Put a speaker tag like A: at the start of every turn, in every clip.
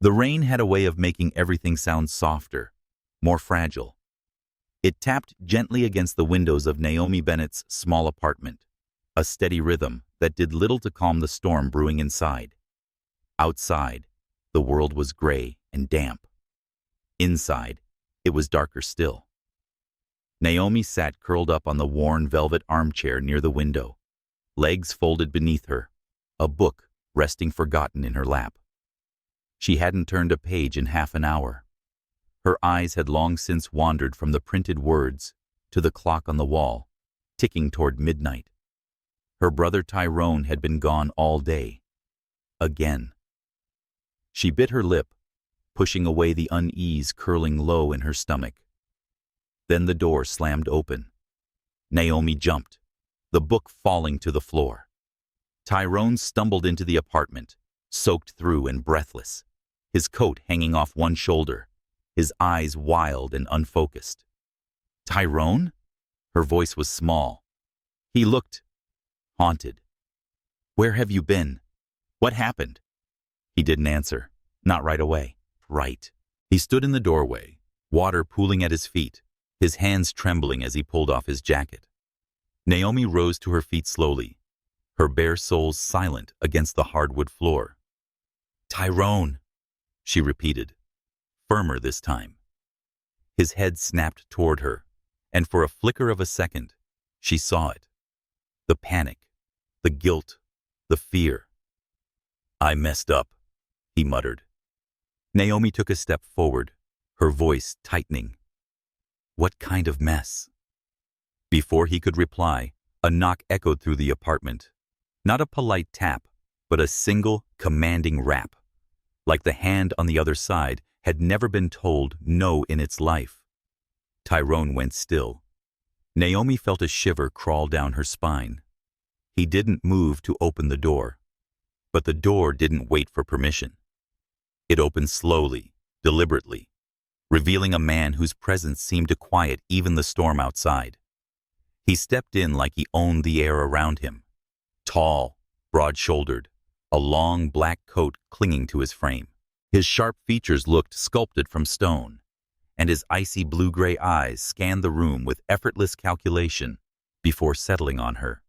A: The rain had a way of making everything sound softer, more fragile. It tapped gently against the windows of Naomi Bennett's small apartment, a steady rhythm that did little to calm the storm brewing inside. Outside, the world was gray and damp. Inside, it was darker still. Naomi sat curled up on the worn velvet armchair near the window, legs folded beneath her, a book resting forgotten in her lap. She hadn't turned a page in half an hour. Her eyes had long since wandered from the printed words to the clock on the wall, ticking toward midnight. Her brother Tyrone had been gone all day. Again. She bit her lip, pushing away the unease curling low in her stomach. Then the door slammed open. Naomi jumped, the book falling to the floor. Tyrone stumbled into the apartment, soaked through and breathless, his coat hanging off one shoulder, his eyes wild and unfocused. "Tyrone?" Her voice was small. He looked haunted. "Where have you been? What happened?" He didn't answer, not right away. Right. He stood in the doorway, water pooling at his feet, his hands trembling as he pulled off his jacket. Naomi rose to her feet slowly, her bare soles silent against the hardwood floor. "Tyrone," she repeated, firmer this time. His head snapped toward her, and for a flicker of a second, she saw it. The panic, the guilt, the fear. "I messed up," he muttered. Naomi took a step forward, her voice tightening. "What kind of mess?" Before he could reply, a knock echoed through the apartment. Not a polite tap, but a single, commanding rap, like the hand on the other side had never been told no in its life. Tyrone went still. Naomi felt a shiver crawl down her spine. He didn't move to open the door, but the door didn't wait for permission. It opened slowly, deliberately, revealing a man whose presence seemed to quiet even the storm outside. He stepped in like he owned the air around him. Tall, broad-shouldered, a long black coat clinging to his frame. His sharp features looked sculpted from stone, and his icy blue-gray eyes scanned the room with effortless calculation before settling on her.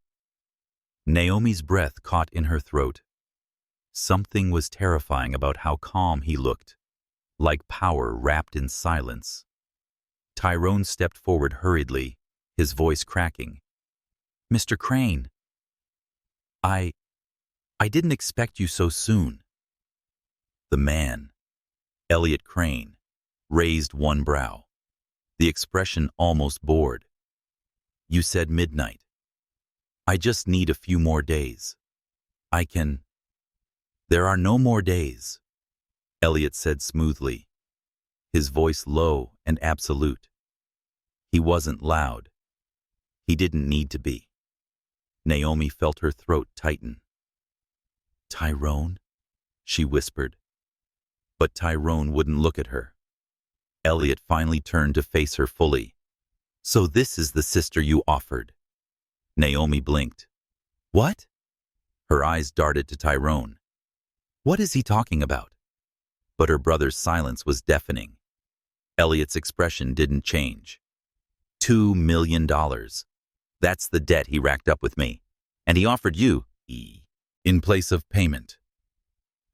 A: Naomi's breath caught in her throat. Something was terrifying about how calm he looked, like power wrapped in silence. Tyrone stepped forward hurriedly, his voice cracking. "Mr. Crane, I didn't expect you so soon." The man, Elliot Crane, raised one brow, the expression almost bored. "You said midnight. I just need a few more days. I can—" "There are no more days," Elliot said smoothly, his voice low and absolute. He wasn't loud. He didn't need to be. Naomi felt her throat tighten. "Tyrone?" she whispered. But Tyrone wouldn't look at her. Elliot finally turned to face her fully. "So this is the sister you offered?" Naomi blinked. "What?" Her eyes darted to Tyrone. What is he talking about? But her brother's silence was deafening. Elliot's expression didn't change. $2 million. That's the debt he racked up with me. And he offered you, in place of payment.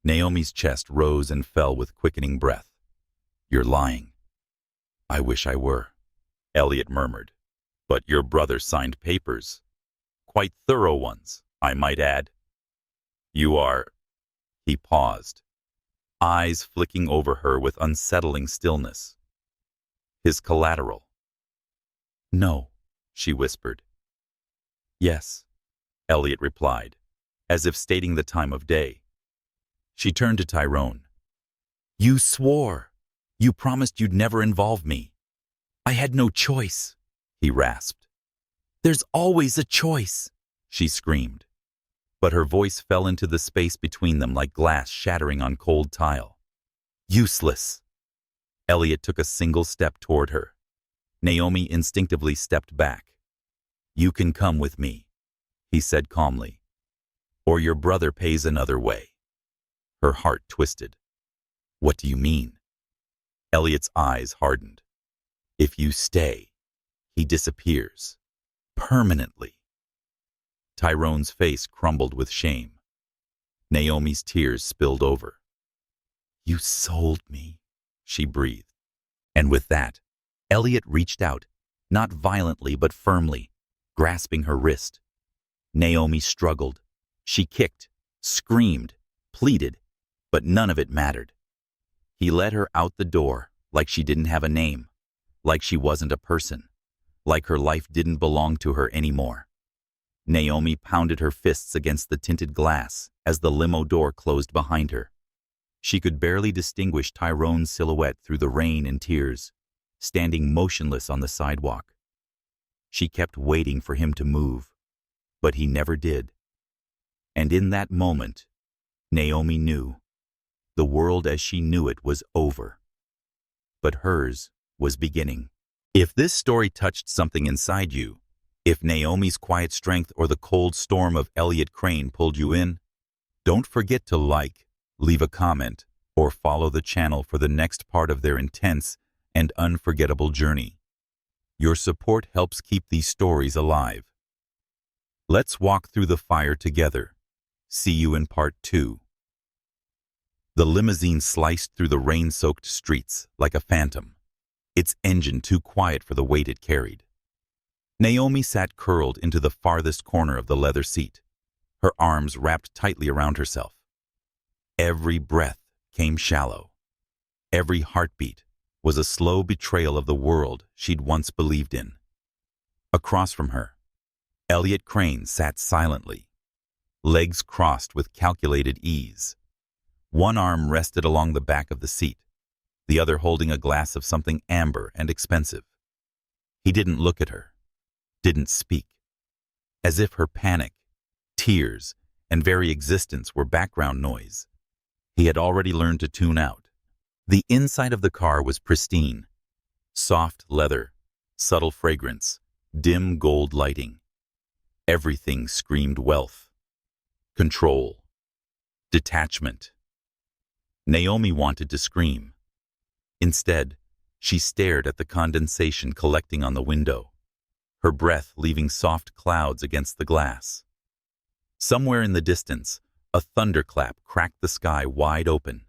A: Naomi's chest rose and fell with quickening breath. "You're lying." "I wish I were," Elliot murmured. "But your brother signed papers. Quite thorough ones, I might add." "You are—" He paused, eyes flicking over her with unsettling stillness. "His collateral." "No," she whispered. "Yes," Elliot replied, as if stating the time of day. She turned to Tyrone. "You swore. You promised you'd never involve me." "I had no choice," he rasped. "There's always a choice," she screamed. But her voice fell into the space between them like glass shattering on cold tile. "Useless." Elliot took a single step toward her. Naomi instinctively stepped back. "You can come with me," he said calmly, "or your brother pays another way." Her heart twisted. What do you mean? Elliot's eyes hardened. If you stay, he disappears. Permanently. Tyrone's face crumbled with shame. Naomi's tears spilled over. You sold me, she breathed. And with that, Elliot reached out, not violently but firmly, grasping her wrist. Naomi struggled. She kicked, screamed, pleaded, but none of it mattered. He led her out the door like she didn't have a name, like she wasn't a person, like her life didn't belong to her anymore. Naomi pounded her fists against the tinted glass as the limo door closed behind her. She could barely distinguish Tyrone's silhouette through the rain and tears, standing motionless on the sidewalk. She kept waiting for him to move, but he never did. And in that moment, Naomi knew the world as she knew it was over. But hers was beginning. If this story touched something inside you, if Naomi's quiet strength or the cold storm of Elliot Crane pulled you in, don't forget to like, leave a comment, or follow the channel for the next part of their intense and unforgettable journey. Your support helps keep these stories alive. Let's walk through the fire together. See you in part 2. The limousine sliced through the rain-soaked streets like a phantom, its engine too quiet for the weight it carried. Naomi sat curled into the farthest corner of the leather seat, her arms wrapped tightly around herself. Every breath came shallow. Every heartbeat was a slow betrayal of the world she'd once believed in. Across from her, Elliot Crane sat silently, legs crossed with calculated ease. One arm rested along the back of the seat, the other holding a glass of something amber and expensive. He didn't look at her, didn't speak, as if her panic, tears, and very existence were background noise. He had already learned to tune out. The inside of the car was pristine. Soft leather, subtle fragrance, dim gold lighting. Everything screamed wealth, control, detachment. Naomi wanted to scream. Instead, she stared at the condensation collecting on the window, her breath leaving soft clouds against the glass. Somewhere in the distance, a thunderclap cracked the sky wide open.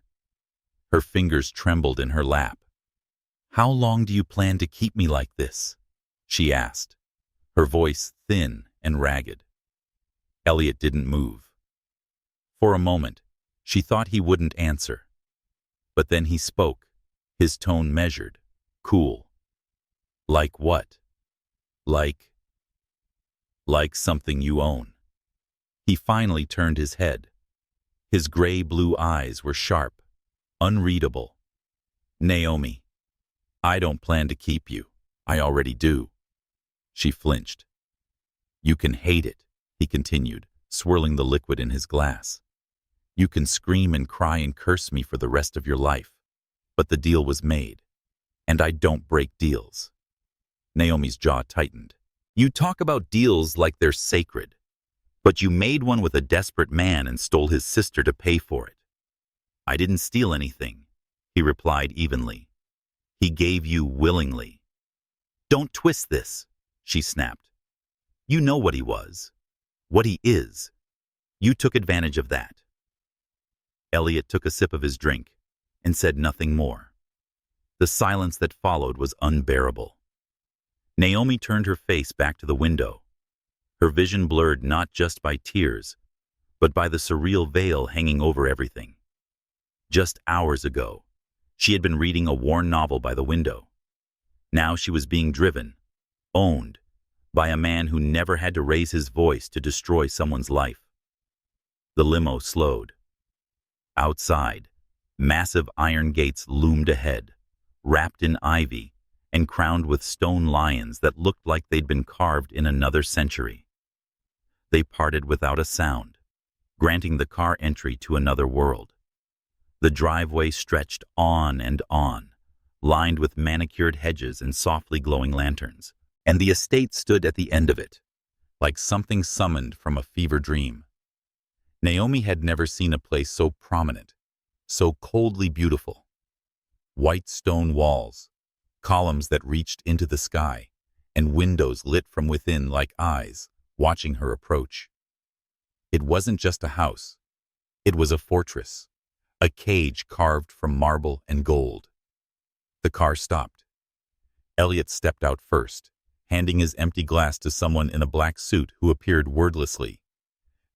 A: Her fingers trembled in her lap. How long do you plan to keep me like this? She asked, her voice thin and ragged. Elliot didn't move. For a moment, she thought he wouldn't answer. But then he spoke, his tone measured, cool. Like what? Like something you own. He finally turned his head. His gray-blue eyes were sharp, unreadable. Naomi, I don't plan to keep you. I already do. She flinched. You can hate it, he continued, swirling the liquid in his glass. You can scream and cry and curse me for the rest of your life. But the deal was made. And I don't break deals. Naomi's jaw tightened. You talk about deals like they're sacred. But you made one with a desperate man and stole his sister to pay for it. I didn't steal anything, he replied evenly. He gave you willingly. Don't twist this, she snapped. You know what he was, what he is. You took advantage of that. Elliot took a sip of his drink and said nothing more. The silence that followed was unbearable. Naomi turned her face back to the window, her vision blurred not just by tears, but by the surreal veil hanging over everything. Just hours ago, she had been reading a worn novel by the window. Now she was being driven, owned, by a man who never had to raise his voice to destroy someone's life. The limo slowed. Outside, massive iron gates loomed ahead, wrapped in ivy and crowned with stone lions that looked like they'd been carved in another century. They parted without a sound, granting the car entry to another world. The driveway stretched on and on, lined with manicured hedges and softly glowing lanterns, and the estate stood at the end of it, like something summoned from a fever dream. Naomi had never seen a place so prominent, so coldly beautiful. white stone walls, columns that reached into the sky, and windows lit from within like eyes, watching her approach. It wasn't just a house. It was a fortress, a cage carved from marble and gold. The car stopped. Elliot stepped out first, handing his empty glass to someone in a black suit who appeared wordlessly.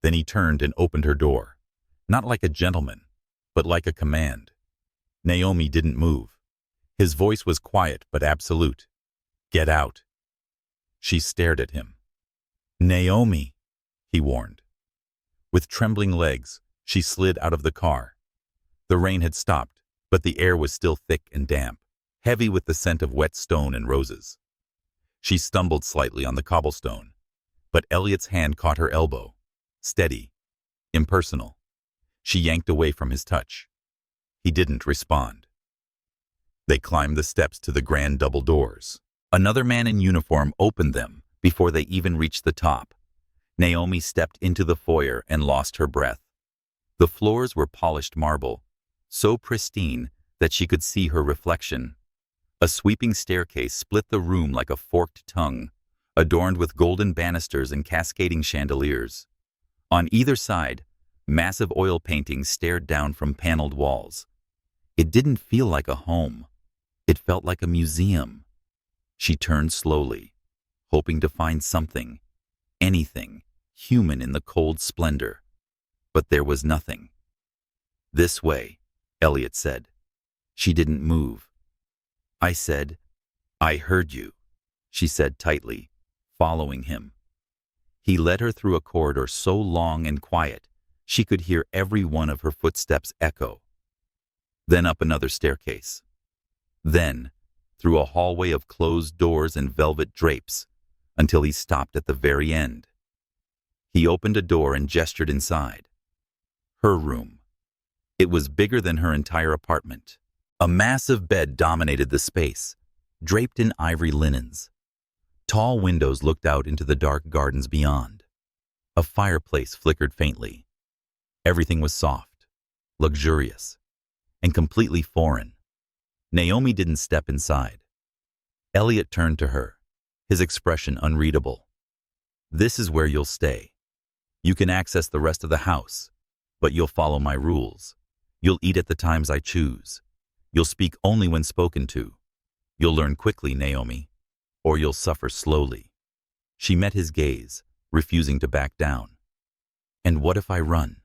A: Then he turned and opened her door, not like a gentleman, but like a command. Naomi didn't move. His voice was quiet but absolute. "Get out." She stared at him. "Naomi," he warned. With trembling legs, she slid out of the car. The rain had stopped, but the air was still thick and damp, heavy with the scent of wet stone and roses. She stumbled slightly on the cobblestone, but Elliot's hand caught her elbow. Steady, impersonal. She yanked away from his touch. He didn't respond. They climbed the steps to the grand double doors. Another man in uniform opened them before they even reached the top. Naomi stepped into the foyer and lost her breath. The floors were polished marble, so pristine that she could see her reflection. A sweeping staircase split the room like a forked tongue, adorned with golden banisters and cascading chandeliers. On either side, massive oil paintings stared down from paneled walls. It didn't feel like a home. It felt like a museum. She turned slowly, hoping to find something, anything, human in the cold splendor. But there was nothing. "This way," Elliot said. She didn't move. "I said, I heard you," she said tightly, following him. He led her through a corridor so long and quiet, she could hear every one of her footsteps echo. Then up another staircase. Then, through a hallway of closed doors and velvet drapes, until he stopped at the very end. He opened a door and gestured inside. Her room. It was bigger than her entire apartment. A massive bed dominated the space, draped in ivory linens. Tall windows looked out into the dark gardens beyond. A fireplace flickered faintly. Everything was soft, luxurious, and completely foreign. Naomi didn't step inside. Elliot turned to her, his expression unreadable. "This is where you'll stay. You can access the rest of the house, but you'll follow my rules. You'll eat at the times I choose. You'll speak only when spoken to. You'll learn quickly, Naomi, or you'll suffer slowly." She met his gaze, refusing to back down. "And what if I run?"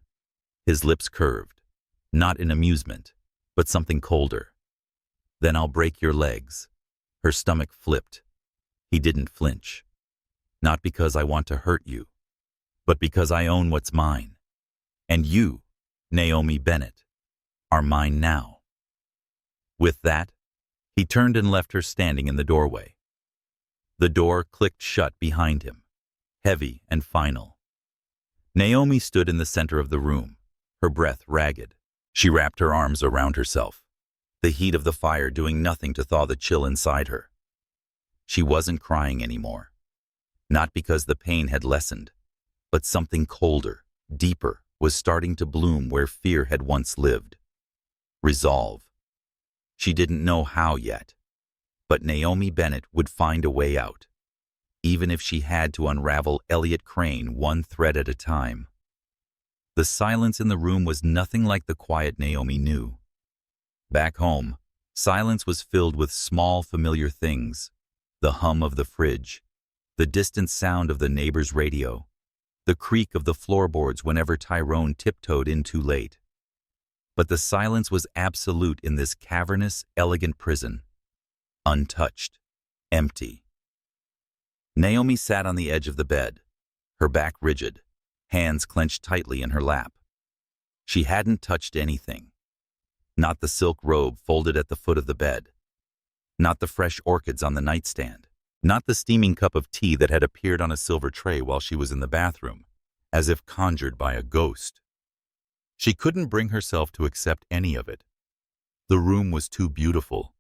A: His lips curved, not in amusement, but something colder. "Then I'll break your legs." Her stomach flipped. He didn't flinch. "Not because I want to hurt you, but because I own what's mine. And you, Naomi Bennett, are mine now." With that, he turned and left her standing in the doorway. The door clicked shut behind him, heavy and final. Naomi stood in the center of the room, her breath ragged. She wrapped her arms around herself, the heat of the fire doing nothing to thaw the chill inside her. She wasn't crying anymore, not because the pain had lessened, but something colder, deeper, was starting to bloom where fear had once lived. Resolve. She didn't know how yet, but Naomi Bennett would find a way out, even if she had to unravel Elliot Crane one thread at a time. The silence in the room was nothing like the quiet Naomi knew. Back home, silence was filled with small, familiar things: the hum of the fridge, the distant sound of the neighbor's radio, the creak of the floorboards whenever Tyrone tiptoed in too late. But the silence was absolute in this cavernous, elegant prison. Untouched, empty. Naomi sat on the edge of the bed, her back rigid, hands clenched tightly in her lap. She hadn't touched anything. Not the silk robe folded at the foot of the bed. Not the fresh orchids on the nightstand. Not the steaming cup of tea that had appeared on a silver tray while she was in the bathroom, as if conjured by a ghost. She couldn't bring herself to accept any of it. The room was too beautiful,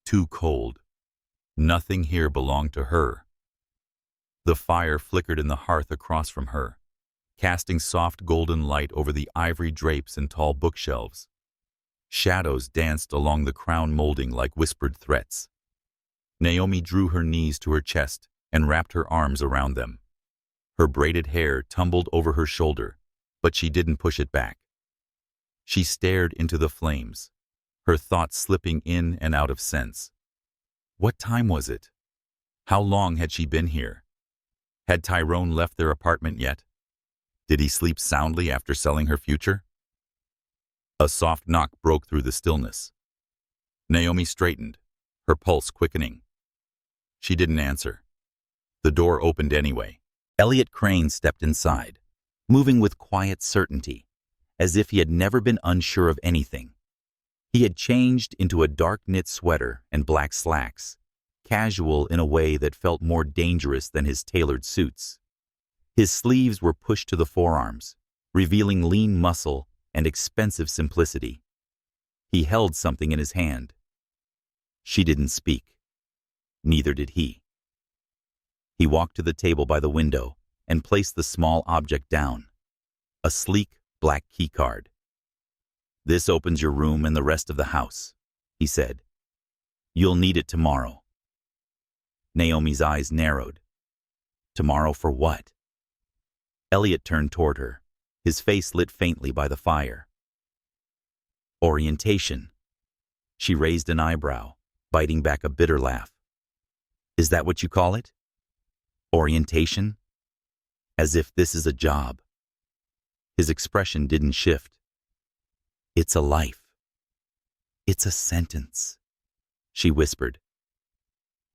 A: too cold. Nothing here belonged to her. The fire flickered in the hearth across from her, casting soft golden light over the ivory drapes and tall bookshelves. Shadows danced along the crown molding like whispered threats. Naomi drew her knees to her chest and wrapped her arms around them. Her braided hair tumbled over her shoulder, but she didn't push it back. She stared into the flames, her thoughts slipping in and out of sense. What time was it? How long had she been here? Had Tyrone left their apartment yet? Did he sleep soundly after selling her future? A soft knock broke through the stillness. Naomi straightened, her pulse quickening. She didn't answer. The door opened anyway. Elliot Crane stepped inside, moving with quiet certainty, as if he had never been unsure of anything. He had changed into a dark knit sweater and black slacks, casual in a way that felt more dangerous than his tailored suits. His sleeves were pushed to the forearms, revealing lean muscle and expensive simplicity. He held something in his hand. She didn't speak. Neither did he. He walked to the table by the window and placed the small object down. A sleek, black keycard. "This opens your room and the rest of the house," he said. "You'll need it tomorrow." Naomi's eyes narrowed. Tomorrow for what? Elliot turned toward her, his face lit faintly by the fire. Orientation. She raised an eyebrow, biting back a bitter laugh. "Is that what you call it? Orientation? As if this is a job." His expression didn't shift. "It's a life. It's a sentence," she whispered.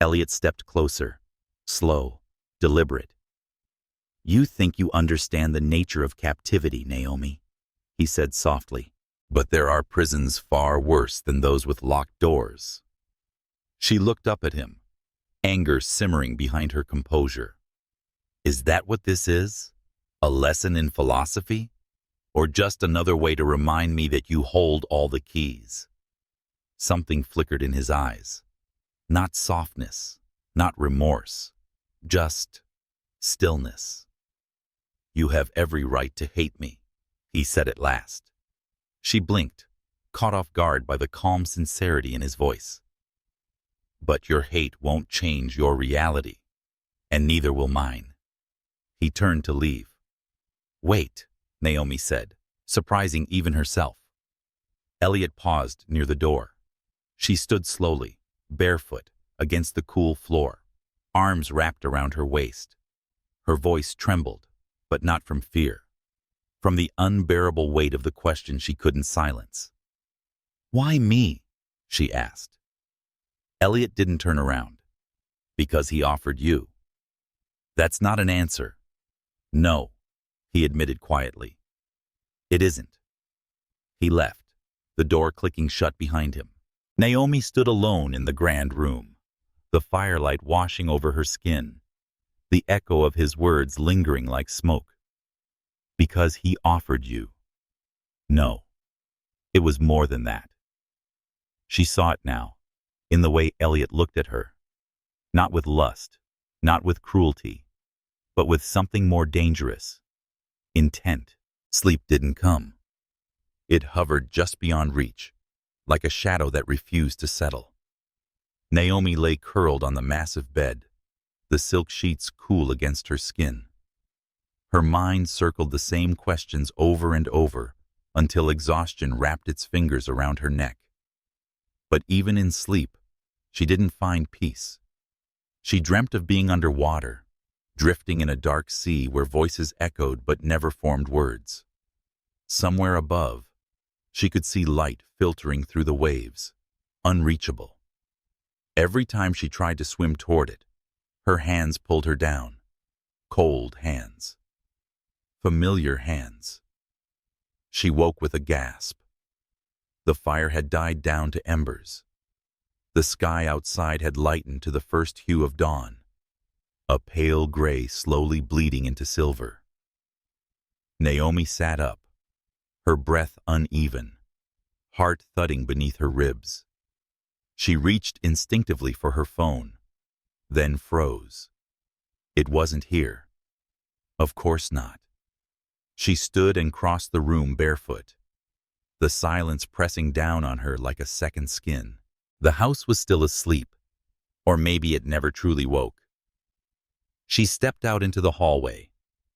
A: Elliot stepped closer, slow, deliberate. "You think you understand the nature of captivity, Naomi," he said softly. "But there are prisons far worse than those with locked doors." She looked up at him, anger simmering behind her composure. "Is that what this is? A lesson in philosophy? Or just another way to remind me that you hold all the keys?" Something flickered in his eyes. Not softness, not remorse, just stillness. "You have every right to hate me," he said at last. She blinked, caught off guard by the calm sincerity in his voice. "But your hate won't change your reality, and neither will mine." He turned to leave. "Wait," Naomi said, surprising even herself. Elliot paused near the door. She stood slowly, barefoot, against the cool floor, arms wrapped around her waist. Her voice trembled, but not from fear, from the unbearable weight of the question she couldn't silence. "Why me?" she asked. Elliot didn't turn around. "Because he offered you." "That's not an answer." "No," he admitted quietly. "It isn't." He left, the door clicking shut behind him. Naomi stood alone in the grand room, the firelight washing over her skin, the echo of his words lingering like smoke. "Because he offered you." No, it was more than that. She saw it now, in the way Elliot looked at her. Not with lust, not with cruelty, but with something more dangerous. Intent. Sleep didn't come. It hovered just beyond reach, like a shadow that refused to settle. Naomi lay curled on the massive bed, the silk sheets cool against her skin. Her mind circled the same questions over and over until exhaustion wrapped its fingers around her neck. But even in sleep, she didn't find peace. She dreamt of being underwater, drifting in a dark sea where voices echoed but never formed words. Somewhere above, she could see light filtering through the waves, unreachable. Every time she tried to swim toward it, her hands pulled her down. Cold hands. Familiar hands. She woke with a gasp. The fire had died down to embers. The sky outside had lightened to the first hue of dawn, a pale gray slowly bleeding into silver. Naomi sat up, her breath uneven, heart thudding beneath her ribs. She reached instinctively for her phone, then froze. It wasn't here. Of course not. She stood and crossed the room barefoot. the silence pressing down on her like a second skin. The house was still asleep, or maybe it never truly woke. She stepped out into the hallway,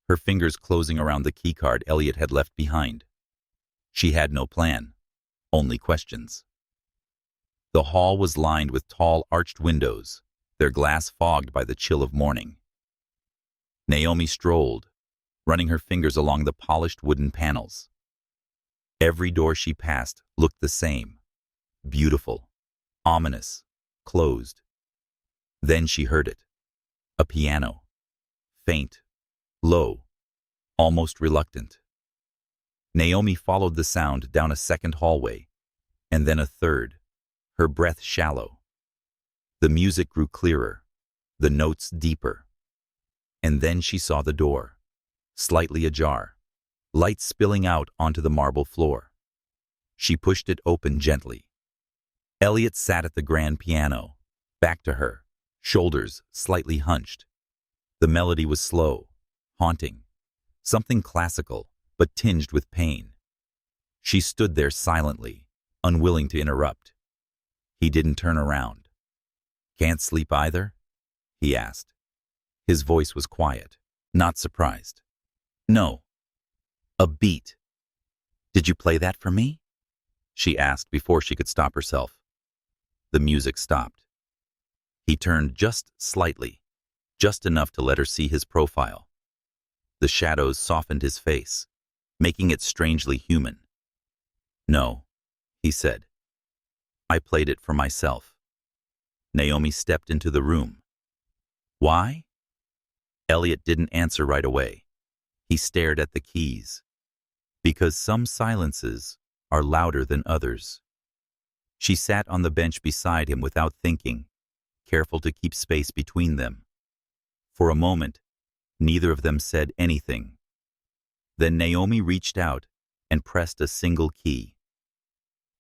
A: her fingers closing around the keycard Elliot had left behind. She had no plan, only questions. The hall was lined with tall, arched windows, their glass fogged by the chill of morning. Naomi strolled, running her fingers along the polished wooden panels. Every door she passed looked the same, beautiful, ominous, closed. Then she heard it. A piano. Faint, low, almost reluctant. Naomi followed the sound down a second hallway, and then a third, her breath shallow. The music grew clearer, the notes deeper. And then she saw the door, slightly ajar, light spilling out onto the marble floor. She pushed it open gently. Elliot sat at the grand piano, back to her, shoulders slightly hunched. The melody was slow, haunting, something classical, but tinged with pain. She stood there silently, unwilling to interrupt. He didn't turn around. "Can't sleep either?" he asked. His voice was quiet, not surprised. "No. A beat. Did you play that for me?" she asked before she could stop herself. The music stopped. He turned just slightly, just enough to let her see his profile. The shadows softened his face, making it strangely human. "No," he said. "I played it for myself." Naomi stepped into the room. "Why?" Elliot didn't answer right away. He stared at the keys. "Because some silences are louder than others." She sat on the bench beside him without thinking, careful to keep space between them. For a moment, neither of them said anything. Then Naomi reached out and pressed a single key.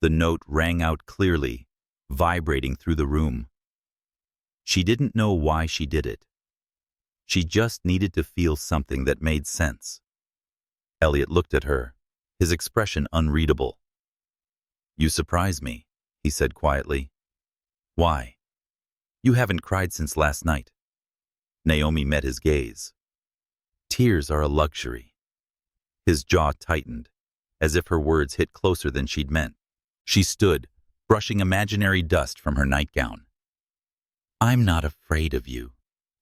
A: The note rang out clearly, vibrating through the room. She didn't know why she did it. She just needed to feel something that made sense. Elliot looked at her, his expression unreadable. "You surprise me," he said quietly. "Why? You haven't cried since last night." Naomi met his gaze. "Tears are a luxury." His jaw tightened, as if her words hit closer than she'd meant. She stood, brushing imaginary dust from her nightgown. "I'm not afraid of you,"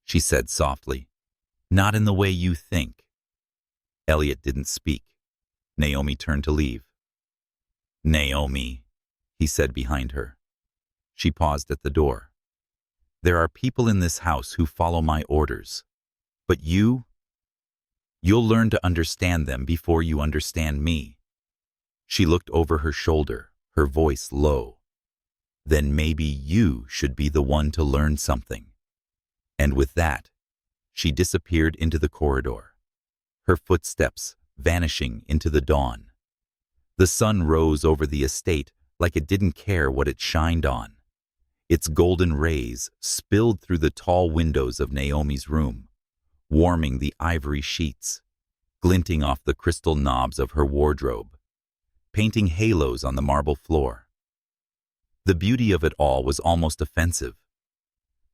A: she said softly. "Not in the way you think." Elliot didn't speak. Naomi turned to leave. "Naomi," he said behind her. She paused at the door. "There are people in this house who follow my orders. But you'll learn to understand them before you understand me." She looked over her shoulder, her voice low. "Then maybe you should be the one to learn something." And with that, she disappeared into the corridor, her footsteps vanishing into the dawn. The sun rose over the estate like it didn't care what it shined on. Its golden rays spilled through the tall windows of Naomi's room, warming the ivory sheets, glinting off the crystal knobs of her wardrobe, painting halos on the marble floor. The beauty of it all was almost offensive,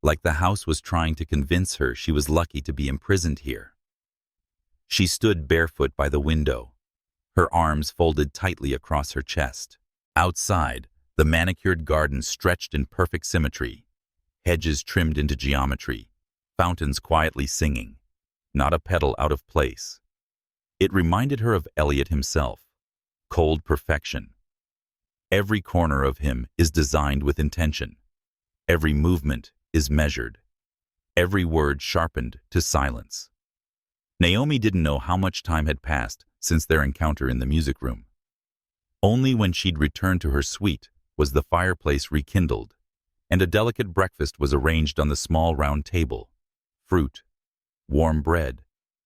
A: like the house was trying to convince her she was lucky to be imprisoned here. She stood barefoot by the window, her arms folded tightly across her chest. Outside, the manicured garden stretched in perfect symmetry, hedges trimmed into geometry, fountains quietly singing, not a petal out of place. It reminded her of Elliot himself, cold perfection. Every corner of him is designed with intention. Every movement is measured. Every word sharpened to silence. Naomi didn't know how much time had passed since their encounter in the music room. Only when she'd returned to her suite was the fireplace rekindled, and a delicate breakfast was arranged on the small round table. Fruit, warm bread,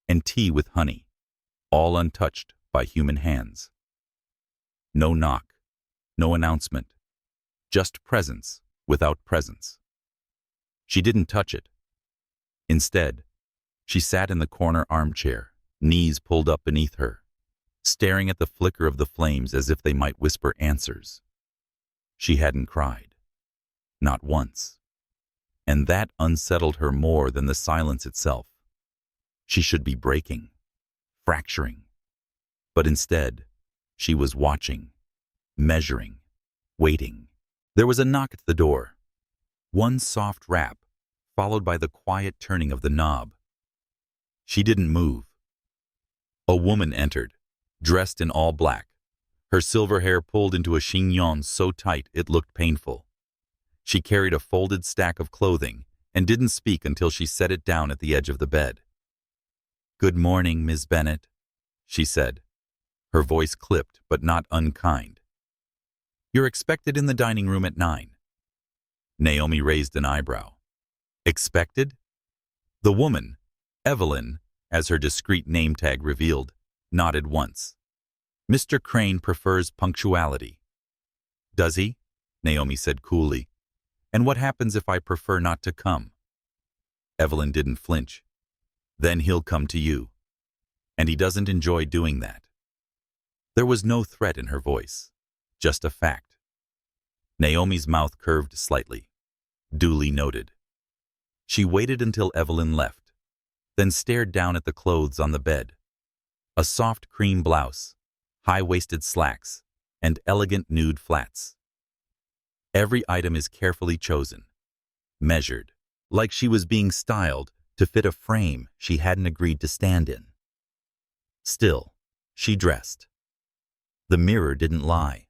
A: and tea with honey, all untouched by human hands. No knock, no announcement, just presence without presence. She didn't touch it. Instead, she sat in the corner armchair, knees pulled up beneath her, staring at the flicker of the flames as if they might whisper answers. She hadn't cried. Not once. And that unsettled her more than the silence itself. She should be breaking, fracturing. But instead, she was watching, measuring, waiting. There was a knock at the door. One soft rap, followed by the quiet turning of the knob. She didn't move. A woman entered, dressed in all black, her silver hair pulled into a chignon so tight it looked painful. She carried a folded stack of clothing and didn't speak until she set it down at the edge of the bed. "Good morning, Ms. Bennett," she said, her voice clipped but not unkind. "You're expected in the dining room at 9. Naomi raised an eyebrow. Expected? The woman, Evelyn, as her discreet name tag revealed, nodded once. "Mr. Crane prefers punctuality." "Does he?" Naomi said coolly. "And what happens if I prefer not to come?" Evelyn didn't flinch. "Then he'll come to you. And he doesn't enjoy doing that." There was no threat in her voice, just a fact. Naomi's mouth curved slightly. Duly noted. She waited until Evelyn left, then stared down at the clothes on the bed. A soft cream blouse, high-waisted slacks, and elegant nude flats. Every item is carefully chosen, measured, like she was being styled to fit a frame she hadn't agreed to stand in. Still, she dressed. The mirror didn't lie.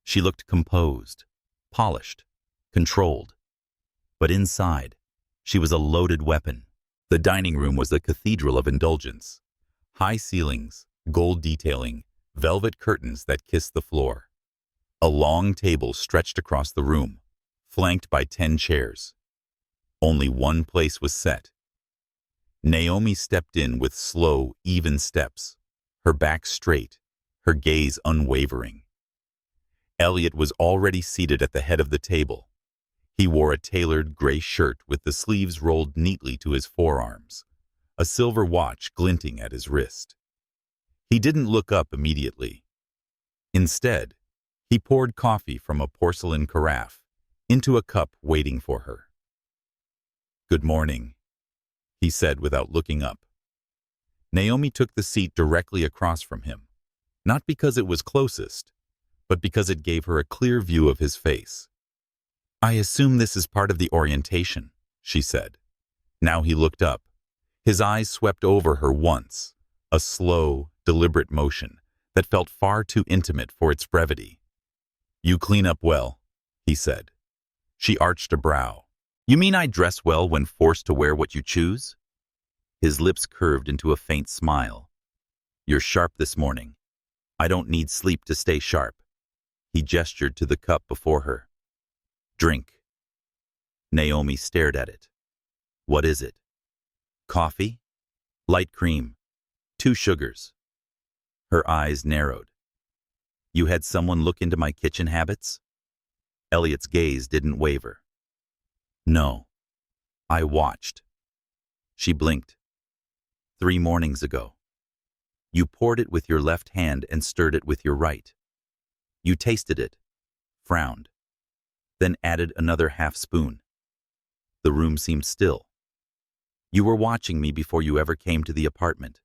A: She looked composed, polished, controlled. But inside, she was a loaded weapon. The dining room was a cathedral of indulgence. High ceilings, gold detailing, velvet curtains that kissed the floor. A long table stretched across the room, flanked by 10 chairs. Only one place was set. Naomi stepped in with slow, even steps, her back straight, her gaze unwavering. Elliot was already seated at the head of the table. He wore a tailored gray shirt with the sleeves rolled neatly to his forearms, a silver watch glinting at his wrist. He didn't look up immediately. Instead, he poured coffee from a porcelain carafe into a cup waiting for her. "Good morning," he said without looking up. Naomi took the seat directly across from him, not because it was closest, but because it gave her a clear view of his face. "I assume this is part of the orientation," she said. Now he looked up. His eyes swept over her once, a slow, deliberate motion that felt far too intimate for its brevity. "You clean up well," he said. She arched a brow. "You mean I dress well when forced to wear what you choose?" His lips curved into a faint smile. "You're sharp this morning. I don't need sleep to stay sharp." He gestured to the cup before her. "Drink." Naomi stared at it. "What is it?" "Coffee? Light cream. 2 sugars." Her eyes narrowed. "You had someone look into my kitchen habits?" Elliot's gaze didn't waver. "No. I watched." She blinked. 3 mornings ago. You poured it with your left hand and stirred it with your right. You tasted it, frowned, then added another half spoon. The room seemed still. You were watching me before you ever came to the apartment.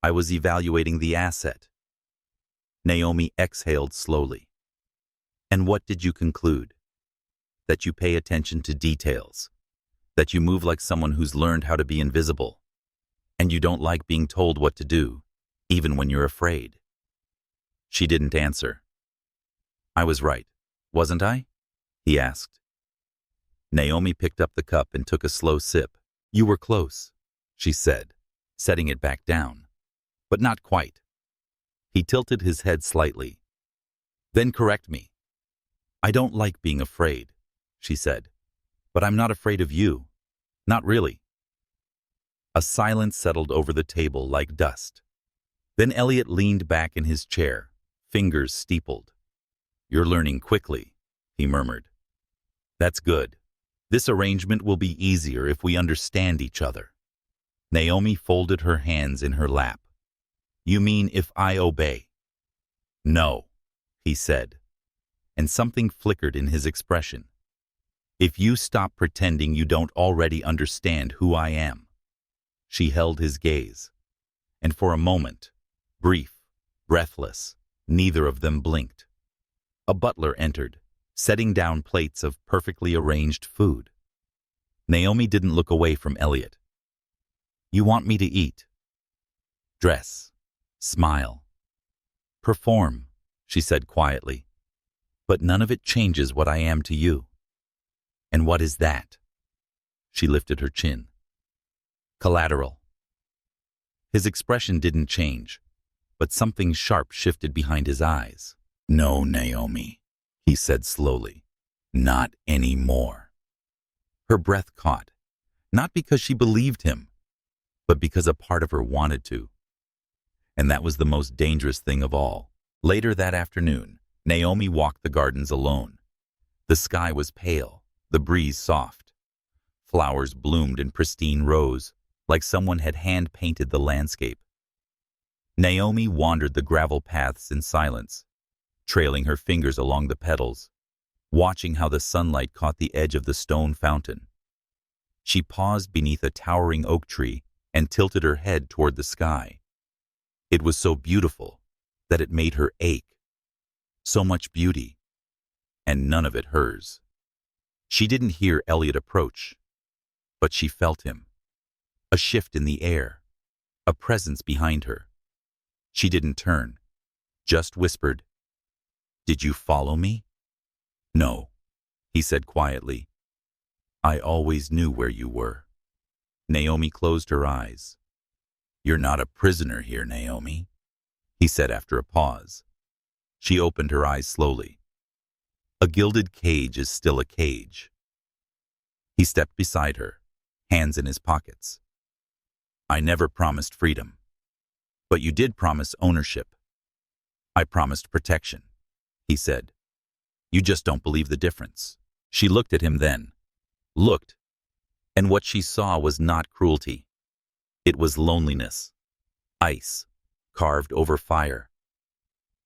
A: I was evaluating the asset. Naomi exhaled slowly. "And what did you conclude?" "That you pay attention to details. That you move like someone who's learned how to be invisible. And you don't like being told what to do, even when you're afraid." She didn't answer. "I was right, wasn't I?" he asked. Naomi picked up the cup and took a slow sip. "You were close," she said, setting it back down. "But not quite." He tilted his head slightly. "Then correct me." "I don't like being afraid," she said. "But I'm not afraid of you. Not really." A silence settled over the table like dust. Then Elliot leaned back in his chair, fingers steepled. "You're learning quickly," he murmured. "That's good. This arrangement will be easier if we understand each other." Naomi folded her hands in her lap. You mean if I obey? No, he said, and something flickered in his expression. If you stop pretending you don't already understand who I am. She held his gaze, and for a moment, brief, breathless, neither of them blinked. A butler entered, setting down plates of perfectly arranged food. Naomi didn't look away from Elliot. You want me to eat? Dress. Smile. Perform, she said quietly. But none of it changes what I am to you. And what is that? She lifted her chin. Collateral. His expression didn't change, but something sharp shifted behind his eyes. No, Naomi, he said slowly. Not anymore. Her breath caught, not because she believed him, but because a part of her wanted to. And that was the most dangerous thing of all. Later that afternoon, Naomi walked the gardens alone. The sky was pale, the breeze soft. Flowers bloomed in pristine rows, like someone had hand-painted the landscape. Naomi wandered the gravel paths in silence, trailing her fingers along the petals, watching how the sunlight caught the edge of the stone fountain. She paused beneath a towering oak tree and tilted her head toward the sky. It was so beautiful that it made her ache. So much beauty, and none of it hers. She didn't hear Elliot approach, but she felt him. A shift in the air, a presence behind her. She didn't turn, just whispered, Did you follow me? No, he said quietly. I always knew where you were. Naomi closed her eyes. You're not a prisoner here, Naomi, he said after a pause. She opened her eyes slowly. A gilded cage is still a cage. He stepped beside her, hands in his pockets. I never promised freedom, but you did promise ownership. I promised protection, he said. You just don't believe the difference. She looked at him then, looked, and what she saw was not cruelty. It was loneliness, ice, carved over fire.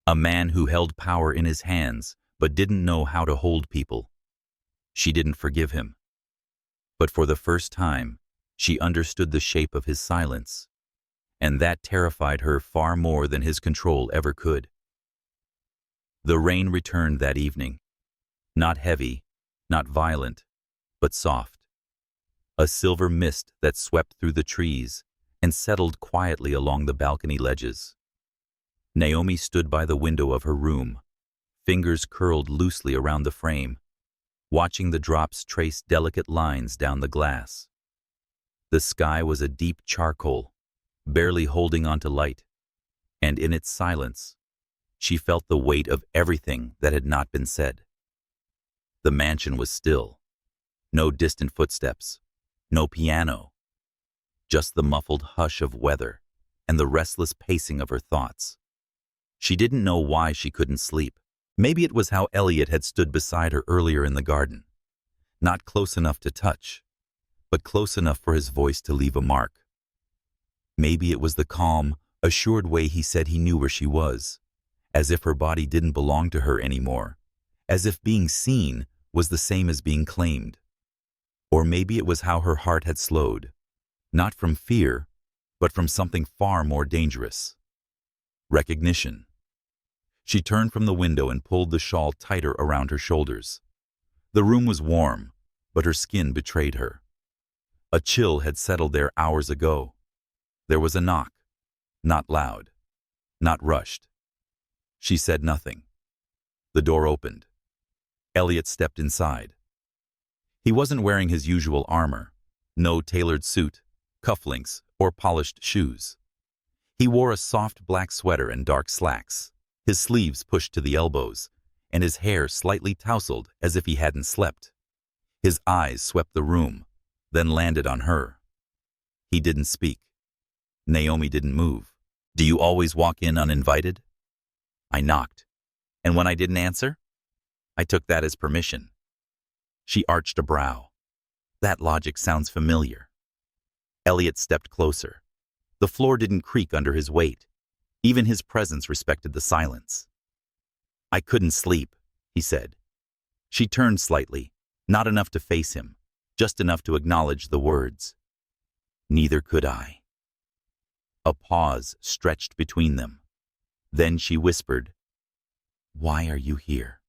A: A man who held power in his hands but didn't know how to hold people. She didn't forgive him. But for the first time, she understood the shape of his silence, and that terrified her far more than his control ever could. The rain returned that evening, not heavy, not violent, but soft. A silver mist that swept through the trees and settled quietly along the balcony ledges. Naomi stood by the window of her room, fingers curled loosely around the frame, watching the drops trace delicate lines down the glass. The sky was a deep charcoal, barely holding onto light, and in its silence, she felt the weight of everything that had not been said. The mansion was still. No distant footsteps, no piano, just the muffled hush of weather and the restless pacing of her thoughts. She didn't know why she couldn't sleep. Maybe it was how Elliot had stood beside her earlier in the garden, not close enough to touch, but close enough for his voice to leave a mark. Maybe it was the calm, assured way he said he knew where she was, as if her body didn't belong to her anymore, as if being seen was the same as being claimed. Or maybe it was how her heart had slowed, not from fear, but from something far more dangerous. Recognition. She turned from the window and pulled the shawl tighter around her shoulders. The room was warm, but her skin betrayed her. A chill had settled there hours ago. There was a knock, not loud, not rushed. She said nothing. The door opened. Elliot stepped inside. He wasn't wearing his usual armor, no tailored suit, cufflinks, or polished shoes. He wore a soft black sweater and dark slacks, his sleeves pushed to the elbows, and his hair slightly tousled as if he hadn't slept. His eyes swept the room, then landed on her. He didn't speak. Naomi didn't move. Do you always walk in uninvited? I knocked, and when I didn't answer, I took that as permission. She arched a brow. That logic sounds familiar. Elliot stepped closer. The floor didn't creak under his weight. Even his presence respected the silence. "I couldn't sleep," he said. She turned slightly, not enough to face him, just enough to acknowledge the words. "Neither could I." A pause stretched between them. Then she whispered, "Why are you here?"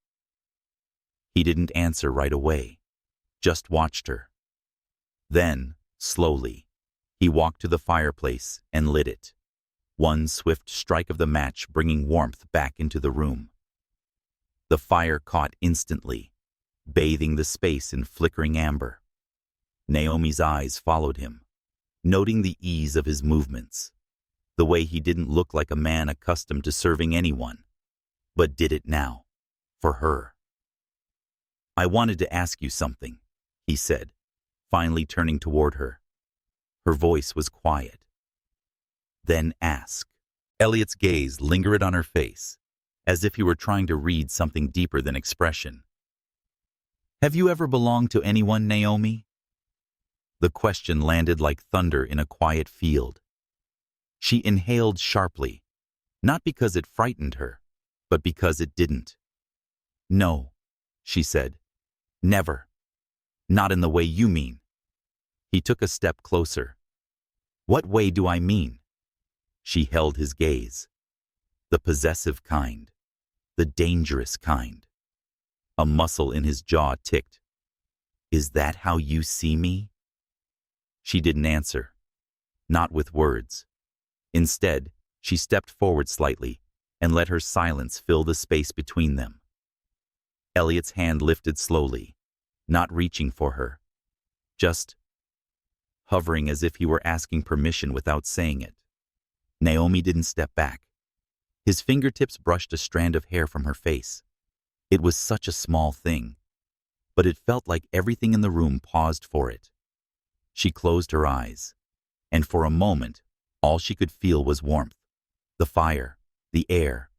A: He didn't answer right away, just watched her. Then, slowly, he walked to the fireplace and lit it, one swift strike of the match bringing warmth back into the room. The fire caught instantly, bathing the space in flickering amber. Naomi's eyes followed him, noting the ease of his movements, the way he didn't look like a man accustomed to serving anyone, but did it now, for her. "I wanted to ask you something," he said, finally turning toward her. Her voice was quiet. "Then ask." Elliot's gaze lingered on her face, as if he were trying to read something deeper than expression. "Have you ever belonged to anyone, Naomi?" The question landed like thunder in a quiet field. She inhaled sharply, not because it frightened her, but because it didn't. "No," she said. "Never. Not in the way you mean." He took a step closer. "What way do I mean?" She held his gaze. The possessive kind. The dangerous kind. A muscle in his jaw ticked. "Is that how you see me?" She didn't answer. Not with words. Instead, she stepped forward slightly and let her silence fill the space between them. Elliot's hand lifted slowly, not reaching for her, just hovering as if he were asking permission without saying it. Naomi didn't step back. His fingertips brushed a strand of hair from her face. It was such a small thing, but it felt like everything in the room paused for it. She closed her eyes, and for a moment, all she could feel was warmth. The fire, the air,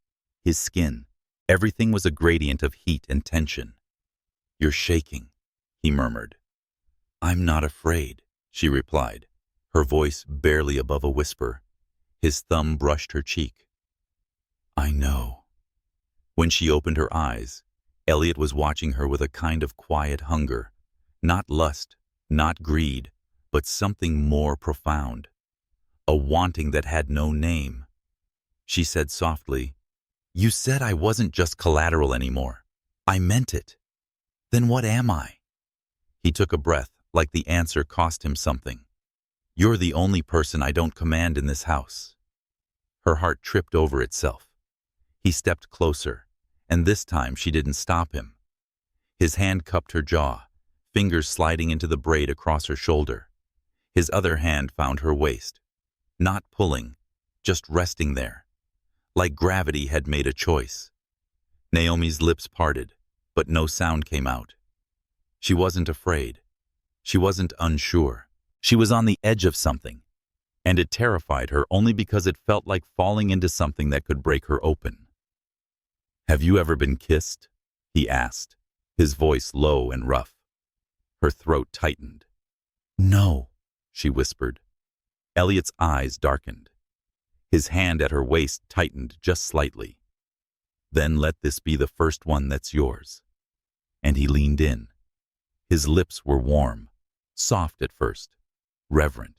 A: his skin. Everything was a gradient of heat and tension. "You're shaking," he murmured. "I'm not afraid," she replied, her voice barely above a whisper. His thumb brushed her cheek. "I know." When she opened her eyes, Elliot was watching her with a kind of quiet hunger. Not lust, not greed, but something more profound. A wanting that had no name. She said softly, "You said I wasn't just collateral anymore. I meant it. Then what am I?" He took a breath, like the answer cost him something. "You're the only person I don't command in this house." Her heart tripped over itself. He stepped closer, and this time she didn't stop him. His hand cupped her jaw, fingers sliding into the braid across her shoulder. His other hand found her waist, not pulling, just resting there, like gravity had made a choice. Naomi's lips parted, but no sound came out. She wasn't afraid. She wasn't unsure. She was on the edge of something, and it terrified her only because it felt like falling into something that could break her open. "Have you ever been kissed?" he asked, his voice low and rough. Her throat tightened. "No," she whispered. Elliot's eyes darkened. His hand at her waist tightened just slightly. "Then let this be the first one that's yours." And he leaned in. His lips were warm, soft at first, reverent,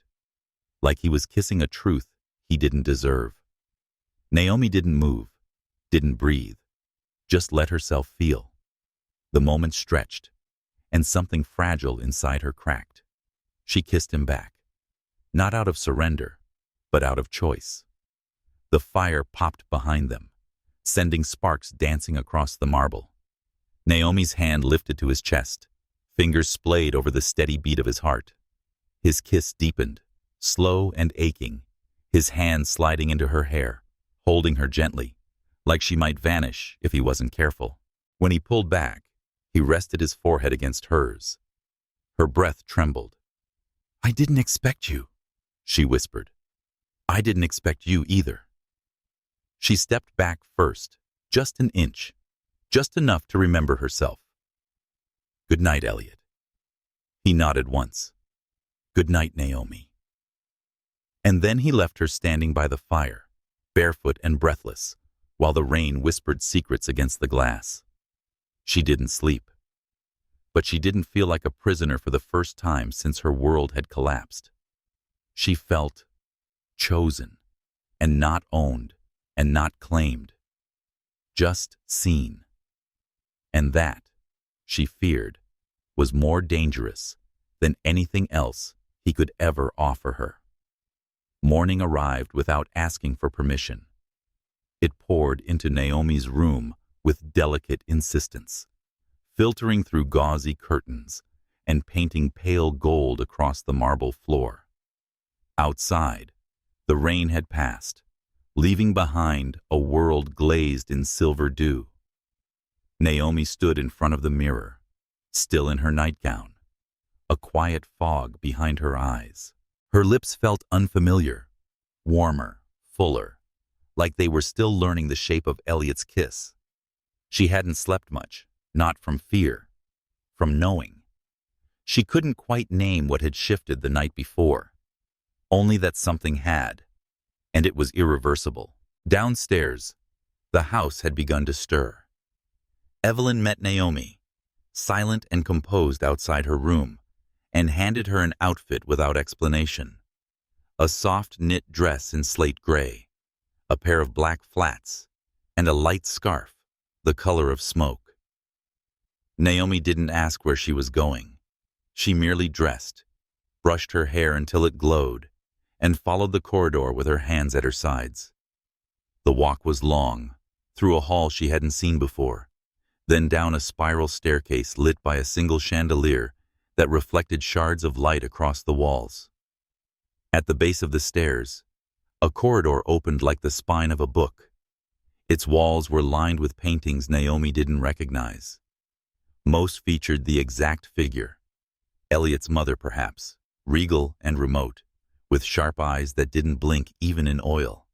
A: like he was kissing a truth he didn't deserve. Naomi didn't move, didn't breathe, just let herself feel. The moment stretched, and something fragile inside her cracked. She kissed him back, not out of surrender, but out of choice. The fire popped behind them, sending sparks dancing across the marble. Naomi's hand lifted to his chest, fingers splayed over the steady beat of his heart. His kiss deepened, slow and aching, his hand sliding into her hair, holding her gently, like she might vanish if he wasn't careful. When he pulled back, he rested his forehead against hers. Her breath trembled. "I didn't expect you," she whispered. "I didn't expect you either." She stepped back first, just an inch, just enough to remember herself. "Good night, Elliot." He nodded once. "Good night, Naomi." And then he left her standing by the fire, barefoot and breathless, while the rain whispered secrets against the glass. She didn't sleep. But she didn't feel like a prisoner for the first time since her world had collapsed. She felt chosen, and not owned, and not claimed. Just seen. And that, she feared, was more dangerous than anything else he could ever offer her. Morning arrived without asking for permission. It poured into Naomi's room with delicate insistence, filtering through gauzy curtains and painting pale gold across the marble floor. Outside, the rain had passed, leaving behind a world glazed in silver dew. Naomi stood in front of the mirror, still in her nightgown, a quiet fog behind her eyes. Her lips felt unfamiliar, warmer, fuller, like they were still learning the shape of Elliot's kiss. She hadn't slept much, not from fear, from knowing. She couldn't quite name what had shifted the night before, only that something had, and it was irreversible. Downstairs, the house had begun to stir. Evelyn met Naomi, silent and composed outside her room, and handed her an outfit without explanation. A soft knit dress in slate gray, a pair of black flats, and a light scarf, the color of smoke. Naomi didn't ask where she was going. She merely dressed, brushed her hair until it glowed, and followed the corridor with her hands at her sides. The walk was long, through a hall she hadn't seen before, then down a spiral staircase lit by a single chandelier that reflected shards of light across the walls. At the base of the stairs, a corridor opened like the spine of a book. Its walls were lined with paintings Naomi didn't recognize. Most featured the exact figure, Elliot's mother perhaps, regal and remote, with sharp eyes that didn't blink even in oil.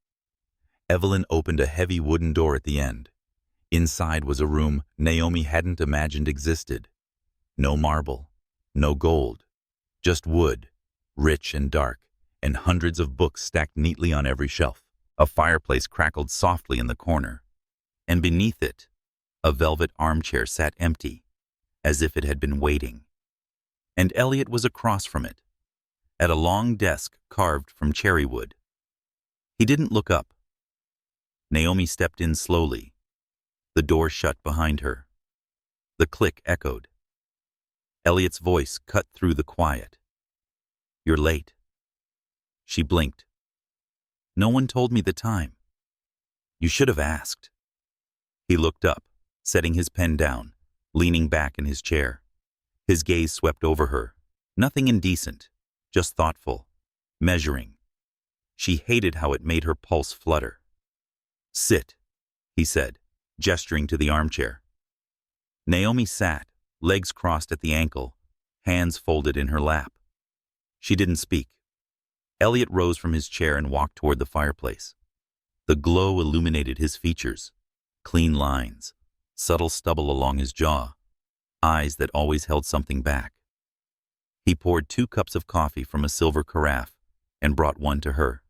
A: Evelyn opened a heavy wooden door at the end. Inside was a room Naomi hadn't imagined existed. No marble, no gold, just wood, rich and dark, and hundreds of books stacked neatly on every shelf. A fireplace crackled softly in the corner, and beneath it, a velvet armchair sat empty, as if it had been waiting. And Elliot was across from it, at a long desk carved from cherry wood. He didn't look up. Naomi stepped in slowly. The door shut behind her. The click echoed. Elliot's voice cut through the quiet. "You're late." She blinked. "No one told me the time." "You should have asked." He looked up, setting his pen down, leaning back in his chair. His gaze swept over her. Nothing indecent, just thoughtful, measuring. She hated how it made her pulse flutter. "Sit," he said, gesturing to the armchair. Naomi sat, legs crossed at the ankle, hands folded in her lap. She didn't speak. Elliot rose from his chair and walked toward the fireplace. The glow illuminated his features, clean lines, subtle stubble along his jaw, eyes that always held something back. He poured 2 cups of coffee from a silver carafe and brought one to her.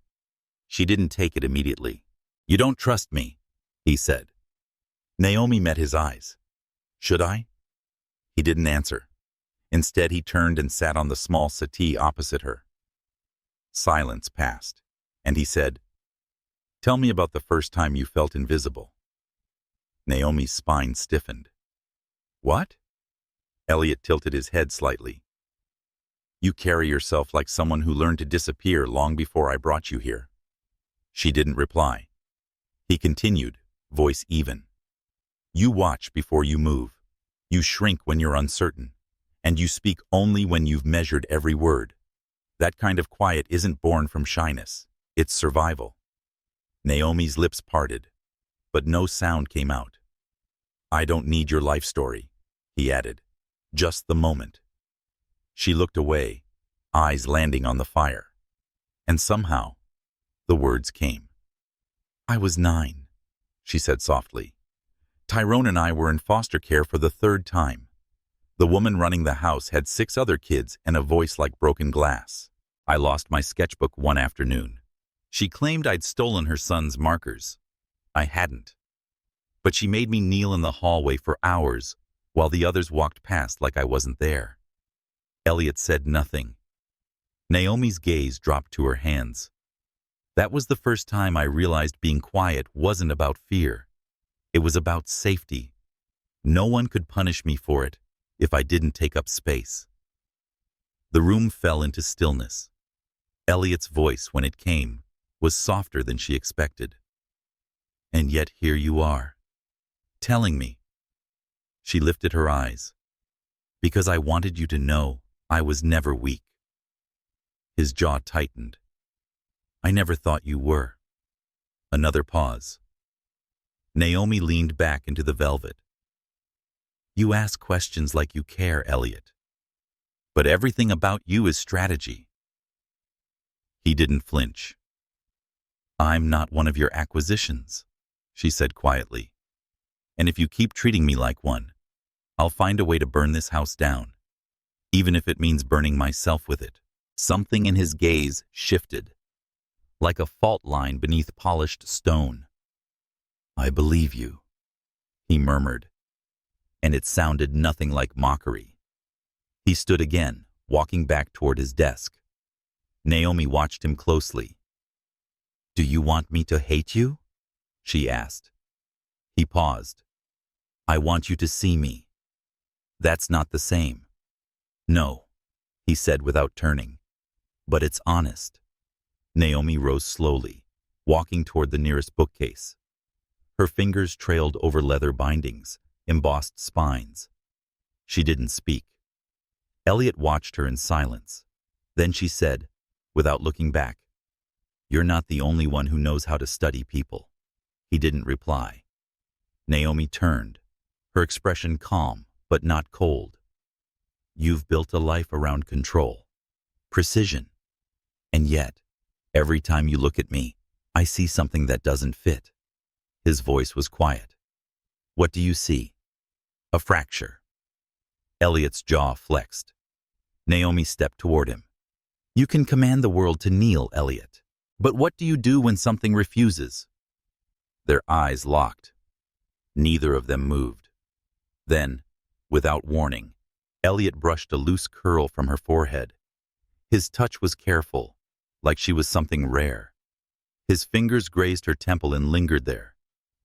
A: She didn't take it immediately. "You don't trust me," he said. Naomi met his eyes. "Should I?" He didn't answer. Instead, he turned and sat on the small settee opposite her. Silence passed, and he said, "Tell me about the first time you felt invisible." Naomi's spine stiffened. "What?" Elliot tilted his head slightly. "You carry yourself like someone who learned to disappear long before I brought you here." She didn't reply. He continued, voice even. "You watch before you move. You shrink when you're uncertain, and you speak only when you've measured every word. That kind of quiet isn't born from shyness. It's survival." Naomi's lips parted, but no sound came out. "I don't need your life story," he added. "Just the moment." She looked away, eyes landing on the fire. And somehow, the words came. "I was 9, she said softly. "Tyrone and I were in foster care for the 3rd time. The woman running the house had 6 other kids and a voice like broken glass. I lost my sketchbook one afternoon. She claimed I'd stolen her son's markers. I hadn't. But she made me kneel in the hallway for hours while the others walked past like I wasn't there. Elliot said nothing. Naomi's gaze dropped to her hands. That was the first time I realized being quiet wasn't about fear. It was about safety. No one could punish me for it if I didn't take up space. The room fell into stillness. Elliot's voice, when it came, was softer than she expected. And yet here you are, telling me. She lifted her eyes. Because I wanted you to know I was never weak. His jaw tightened. I never thought you were. Another pause. Naomi leaned back into the velvet. You ask questions like you care, Elliot. But everything about you is strategy. He didn't flinch. I'm not one of your acquisitions, she said quietly. And if you keep treating me like one, I'll find a way to burn this house down, even if it means burning myself with it. Something in his gaze shifted, like a fault line beneath polished stone. I believe you, he murmured, and it sounded nothing like mockery. He stood again, walking back toward his desk. Naomi watched him closely. Do you want me to hate you? She asked. He paused. I want you to see me. That's not the same. No, he said without turning. But it's honest. Naomi rose slowly, walking toward the nearest bookcase. Her fingers trailed over leather bindings, embossed spines. She didn't speak. Elliot watched her in silence. Then she said, without looking back, You're not the only one who knows how to study people. He didn't reply. Naomi turned, her expression calm but not cold. You've built a life around control, precision. And yet, every time you look at me, I see something that doesn't fit. His voice was quiet. What do you see? A fracture. Elliot's jaw flexed. Naomi stepped toward him. You can command the world to kneel, Elliot. But what do you do when something refuses? Their eyes locked. Neither of them moved. Then, without warning, Elliot brushed a loose curl from her forehead. His touch was careful, like she was something rare. His fingers grazed her temple and lingered there,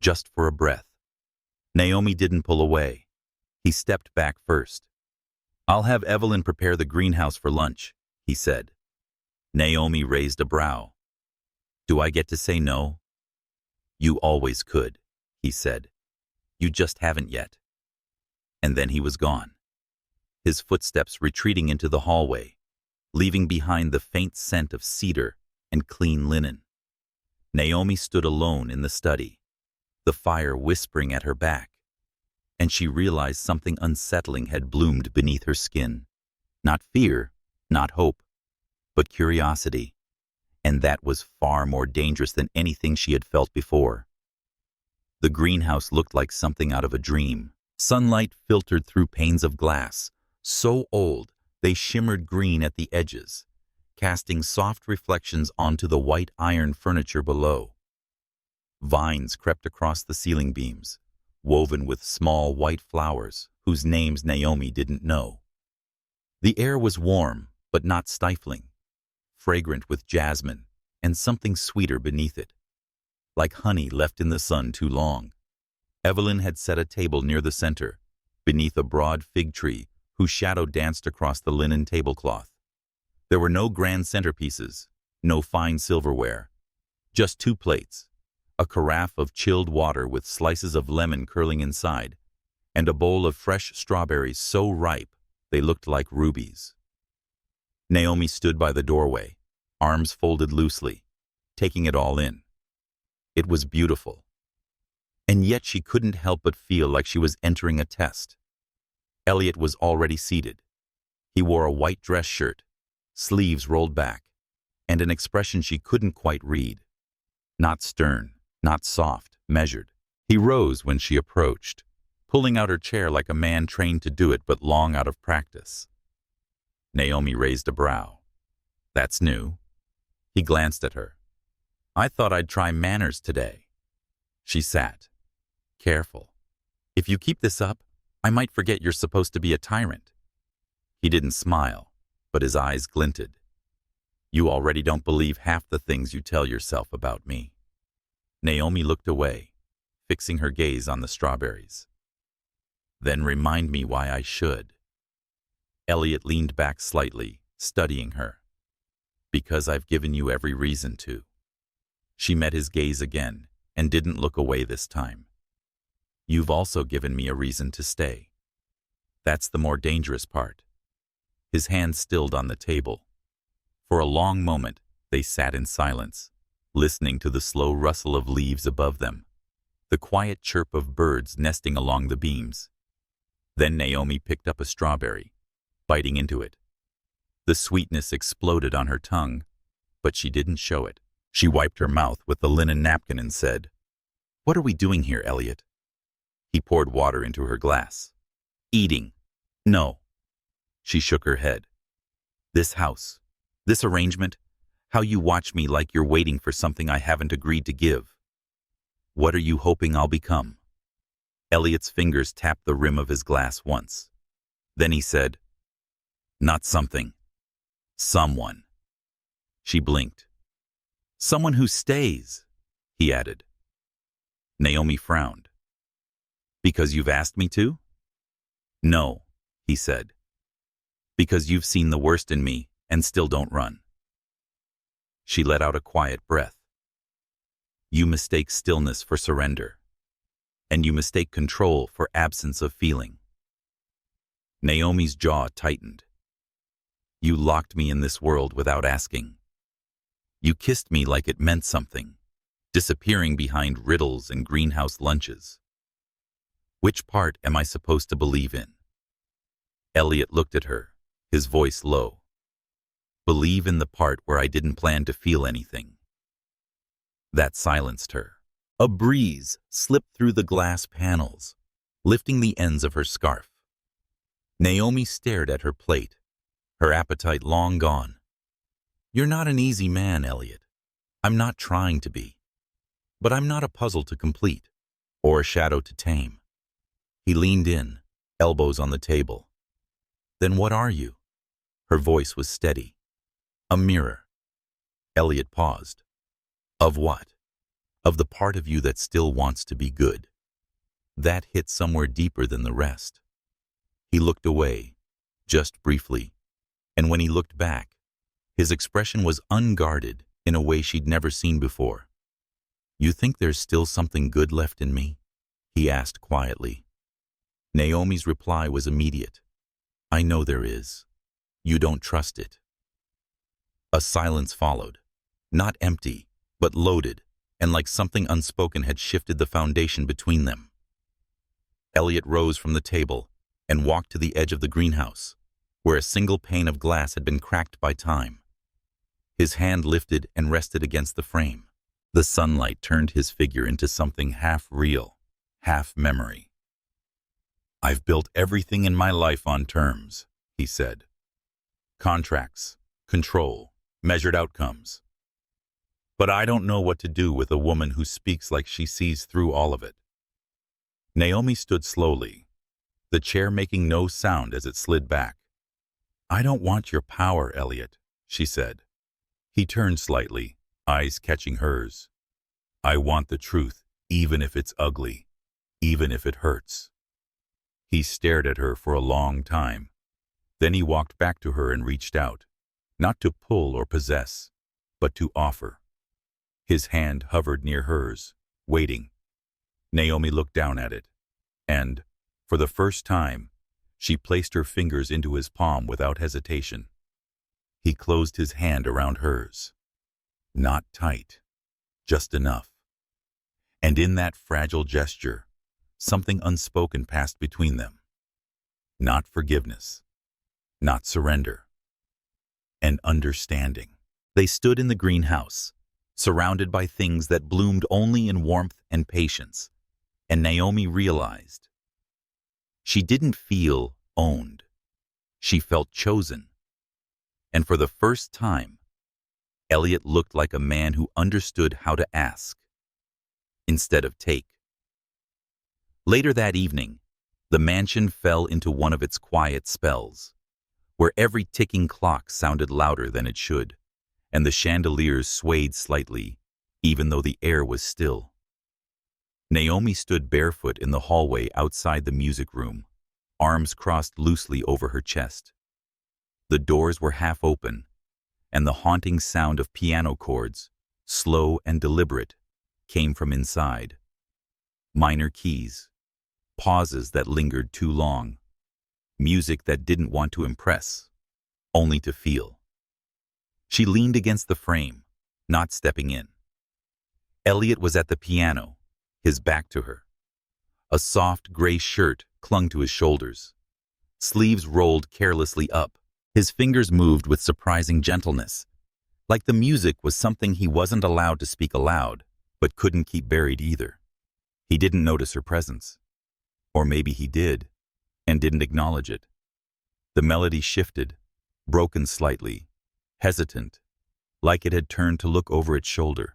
A: just for a breath. Naomi didn't pull away. He stepped back first. I'll have Evelyn prepare the greenhouse for lunch, he said. Naomi raised a brow. Do I get to say no? You always could, he said. You just haven't yet. And then he was gone. His footsteps retreating into the hallway, leaving behind the faint scent of cedar and clean linen. Naomi stood alone in the study, the fire whispering at her back, and she realized something unsettling had bloomed beneath her skin. Not fear, not hope, but curiosity, and that was far more dangerous than anything she had felt before. The greenhouse looked like something out of a dream. Sunlight filtered through panes of glass, so old they shimmered green at the edges, casting soft reflections onto the white iron furniture below. Vines crept across the ceiling beams, woven with small white flowers whose names Naomi didn't know. The air was warm, but not stifling, fragrant with jasmine and something sweeter beneath it, like honey left in the sun too long. Evelyn had set a table near the center, beneath a broad fig tree whose shadow danced across the linen tablecloth. There were no grand centerpieces, no fine silverware, just 2 plates, a carafe of chilled water with slices of lemon curling inside, and a bowl of fresh strawberries so ripe they looked like rubies. Naomi stood by the doorway, arms folded loosely, taking it all in. It was beautiful. And yet she couldn't help but feel like she was entering a test. Elliot was already seated. He wore a white dress shirt, sleeves rolled back, and an expression she couldn't quite read. Not stern, not soft, measured. He rose when she approached, pulling out her chair like a man trained to do it but long out of practice. Naomi raised a brow. That's new. He glanced at her. I thought I'd try manners today. She sat. Careful. If you keep this up, I might forget you're supposed to be a tyrant. He didn't smile, but his eyes glinted. You already don't believe half the things you tell yourself about me. Naomi looked away, fixing her gaze on the strawberries. Then remind me why I should. Elliot leaned back slightly, studying her. Because I've given you every reason to. She met his gaze again and didn't look away this time. You've also given me a reason to stay. That's the more dangerous part. His hand stilled on the table. For a long moment, they sat in silence, listening to the slow rustle of leaves above them, the quiet chirp of birds nesting along the beams. Then Naomi picked up a strawberry, biting into it. The sweetness exploded on her tongue, but she didn't show it. She wiped her mouth with the linen napkin and said, "What are we doing here, Elliot?" He poured water into her glass. "Eating." "No." She shook her head. "This house, this arrangement, how you watch me like you're waiting for something I haven't agreed to give. What are you hoping I'll become?" Elliot's fingers tapped the rim of his glass once. Then he said, "Not something. Someone." She blinked. "Someone who stays," he added. Naomi frowned. "Because you've asked me to?" "No," he said. "Because you've seen the worst in me and still don't run." She let out a quiet breath. "You mistake stillness for surrender, and you mistake control for absence of feeling." Naomi's jaw tightened. "You locked me in this world without asking. You kissed me like it meant something, disappearing behind riddles and greenhouse lunches. Which part am I supposed to believe in?" Elliot looked at her, his voice low. "Believe in the part where I didn't plan to feel anything." That silenced her. A breeze slipped through the glass panels, lifting the ends of her scarf. Naomi stared at her plate, her appetite long gone. "You're not an easy man, Elliot. I'm not trying to be. But I'm not a puzzle to complete, or a shadow to tame." He leaned in, elbows on the table. "Then what are you?" Her voice was steady. "A mirror." Elliot paused. "Of what?" "Of the part of you that still wants to be good. That hit somewhere deeper than the rest." He looked away, just briefly, and when he looked back, his expression was unguarded in a way she'd never seen before. "You think there's still something good left in me?" he asked quietly. Naomi's reply was immediate. "I know there is. You don't trust it." A silence followed, not empty, but loaded, and like something unspoken had shifted the foundation between them. Elliot rose from the table and walked to the edge of the greenhouse, where a single pane of glass had been cracked by time. His hand lifted and rested against the frame. The sunlight turned his figure into something half real, half memory. "I've built everything in my life on terms," he said. "Contracts, control, measured outcomes. But I don't know what to do with a woman who speaks like she sees through all of it." Naomi stood slowly, the chair making no sound as it slid back. "I don't want your power, Elliot," she said. He turned slightly, eyes catching hers. "I want the truth, even if it's ugly, even if it hurts." He stared at her for a long time. Then he walked back to her and reached out, not to pull or possess, but to offer. His hand hovered near hers, waiting. Naomi looked down at it, and, for the first time, she placed her fingers into his palm without hesitation. He closed his hand around hers. Not tight, just enough. And in that fragile gesture, something unspoken passed between them. Not forgiveness, not surrender, and understanding. They stood in the greenhouse, surrounded by things that bloomed only in warmth and patience, and Naomi realized. She didn't feel owned. She felt chosen. And for the first time, Elliot looked like a man who understood how to ask instead of take. Later that evening, the mansion fell into one of its quiet spells, where every ticking clock sounded louder than it should, and the chandeliers swayed slightly, even though the air was still. Naomi stood barefoot in the hallway outside the music room, arms crossed loosely over her chest. The doors were half open, and the haunting sound of piano chords, slow and deliberate, came from inside. Minor keys, pauses that lingered too long, music that didn't want to impress, only to feel. She leaned against the frame, not stepping in. Elliot was at the piano, his back to her. A soft gray shirt clung to his shoulders. Sleeves rolled carelessly up. His fingers moved with surprising gentleness, like the music was something he wasn't allowed to speak aloud, but couldn't keep buried either. He didn't notice her presence. Or maybe he did, and didn't acknowledge it. The melody shifted, broken slightly, hesitant, like it had turned to look over its shoulder.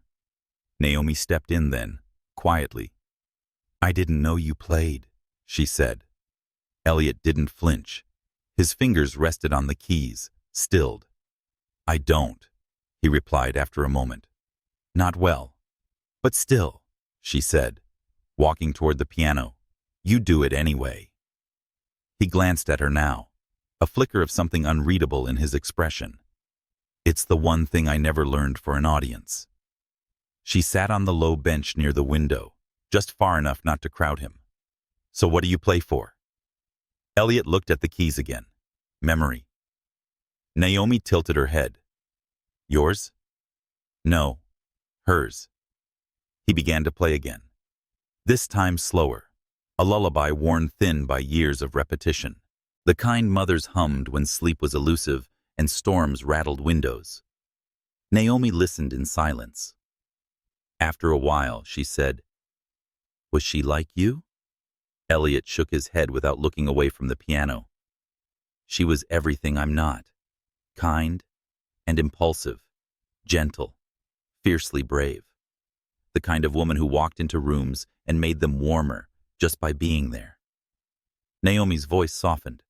A: Naomi stepped in then, quietly. "I didn't know you played," she said. Elliot didn't flinch. His fingers rested on the keys, stilled. "I don't," he replied after a moment. "Not well. But still," she said, walking toward the piano. "You do it anyway." He glanced at her now, a flicker of something unreadable in his expression. "It's the one thing I never learned for an audience." She sat on the low bench near the window, just far enough not to crowd him. "So what do you play for?" Elliot looked at the keys again. "Memory." Naomi tilted her head. "Yours?" "No, hers." He began to play again. This time slower, a lullaby worn thin by years of repetition, the kind mothers hummed when sleep was elusive and storms rattled windows. Naomi listened in silence. After a while, she said, "Was she like you?" Elliot shook his head without looking away from the piano. "She was everything I'm not. Kind and impulsive, gentle, fiercely brave. The kind of woman who walked into rooms and made them warmer just by being there." Naomi's voice softened.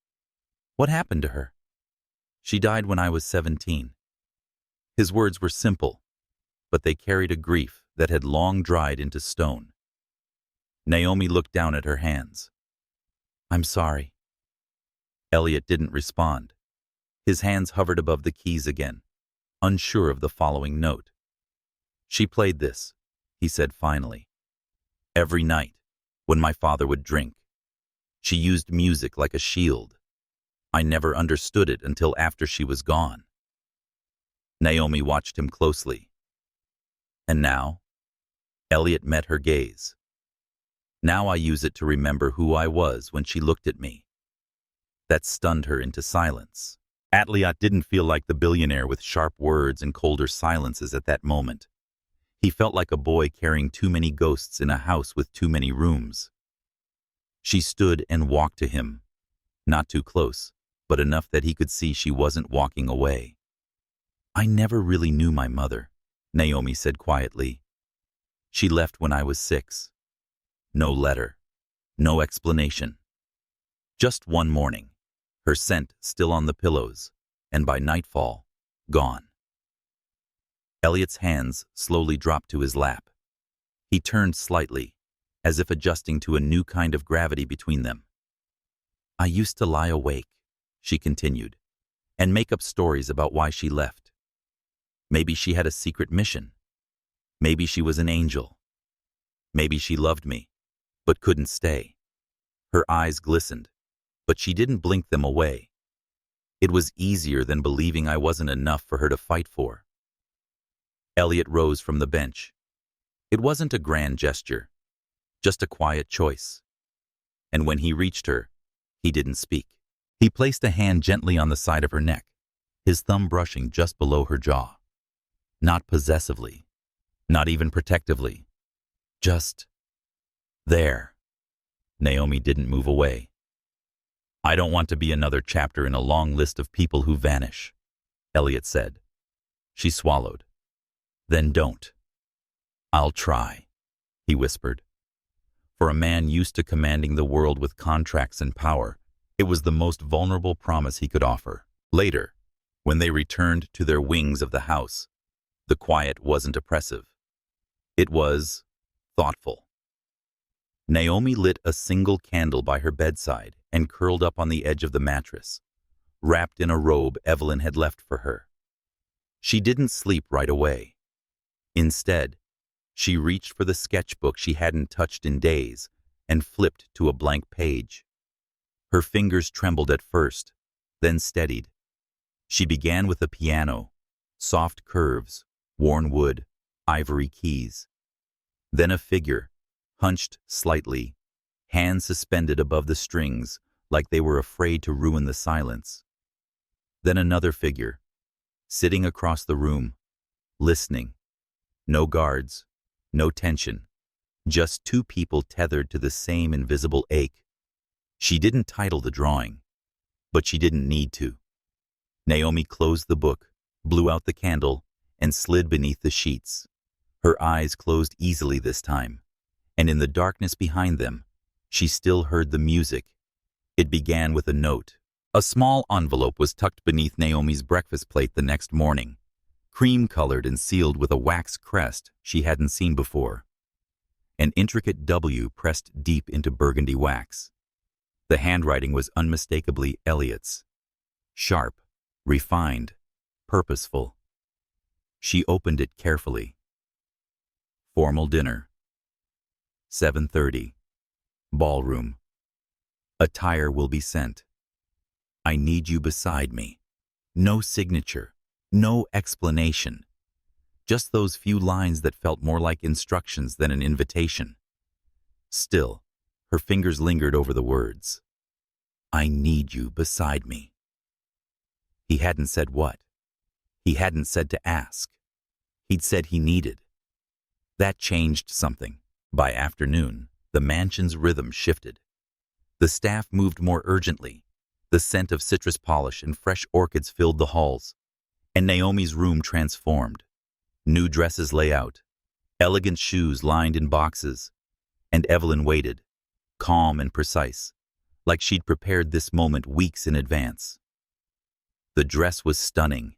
A: "What happened to her?" "She died when I was 17. His words were simple, but they carried a grief that had long dried into stone. Naomi looked down at her hands. "I'm sorry." Elliot didn't respond. His hands hovered above the keys again, unsure of the following note. "She played this," he said finally. "Every night, when my father would drink. She used music like a shield. I never understood it until after she was gone." Naomi watched him closely. "And now?" Elliot met her gaze. "Now I use it to remember who I was when she looked at me." That stunned her into silence. Elliot didn't feel like the billionaire with sharp words and colder silences at that moment. He felt like a boy carrying too many ghosts in a house with too many rooms. She stood and walked to him, not too close, but enough that he could see she wasn't walking away. "I never really knew my mother," Naomi said quietly. "She left when I was 6. No letter, no explanation. Just one morning, her scent still on the pillows, and by nightfall, gone." Elliot's hands slowly dropped to his lap. He turned slightly, as if adjusting to a new kind of gravity between them. "I used to lie awake," she continued, "and make up stories about why she left. Maybe she had a secret mission. Maybe she was an angel. Maybe she loved me, but couldn't stay." Her eyes glistened, but she didn't blink them away. It was easier than believing I wasn't enough for her to fight for. Elliot rose from the bench. It wasn't a grand gesture, just a quiet choice. And when he reached her, he didn't speak. He placed a hand gently on the side of her neck, his thumb brushing just below her jaw. Not possessively, not even protectively, just there. Naomi didn't move away. "I don't want to be another chapter in a long list of people who vanish," Elliot said. She swallowed. Then don't. I'll try, he whispered. For a man used to commanding the world with contracts and power, it was the most vulnerable promise he could offer. Later, when they returned to their wings of the house, the quiet wasn't oppressive. It was thoughtful. Naomi lit a single candle by her bedside and curled up on the edge of the mattress, wrapped in a robe Evelyn had left for her. She didn't sleep right away. Instead, she reached for the sketchbook she hadn't touched in days and flipped to a blank page. Her fingers trembled at first, then steadied. She began with a piano, soft curves, worn wood, ivory keys. Then a figure, hunched slightly, hands suspended above the strings like they were afraid to ruin the silence. Then another figure, sitting across the room, listening. No guards, no tension, just two people tethered to the same invisible ache. She didn't title the drawing, but she didn't need to. Naomi closed the book, blew out the candle, and slid beneath the sheets. Her eyes closed easily this time, and in the darkness behind them, she still heard the music. It began with a note. A small envelope was tucked beneath Naomi's breakfast plate the next morning, cream-colored and sealed with a wax crest she hadn't seen before. An intricate W pressed deep into burgundy wax. The handwriting was unmistakably Elliot's. Sharp, refined, purposeful. She opened it carefully. Formal dinner. 7:30. Ballroom. Attire will be sent. I need you beside me. No signature, no explanation. Just those few lines that felt more like instructions than an invitation. Still, her fingers lingered over the words. I need you beside me. He hadn't said what. He hadn't said to ask. He'd said he needed. That changed something. By afternoon, the mansion's rhythm shifted. The staff moved more urgently. The scent of citrus polish and fresh orchids filled the halls, and Naomi's room transformed. New dresses lay out, elegant shoes lined in boxes, and Evelyn waited, calm and precise, like she'd prepared this moment weeks in advance. The dress was stunning,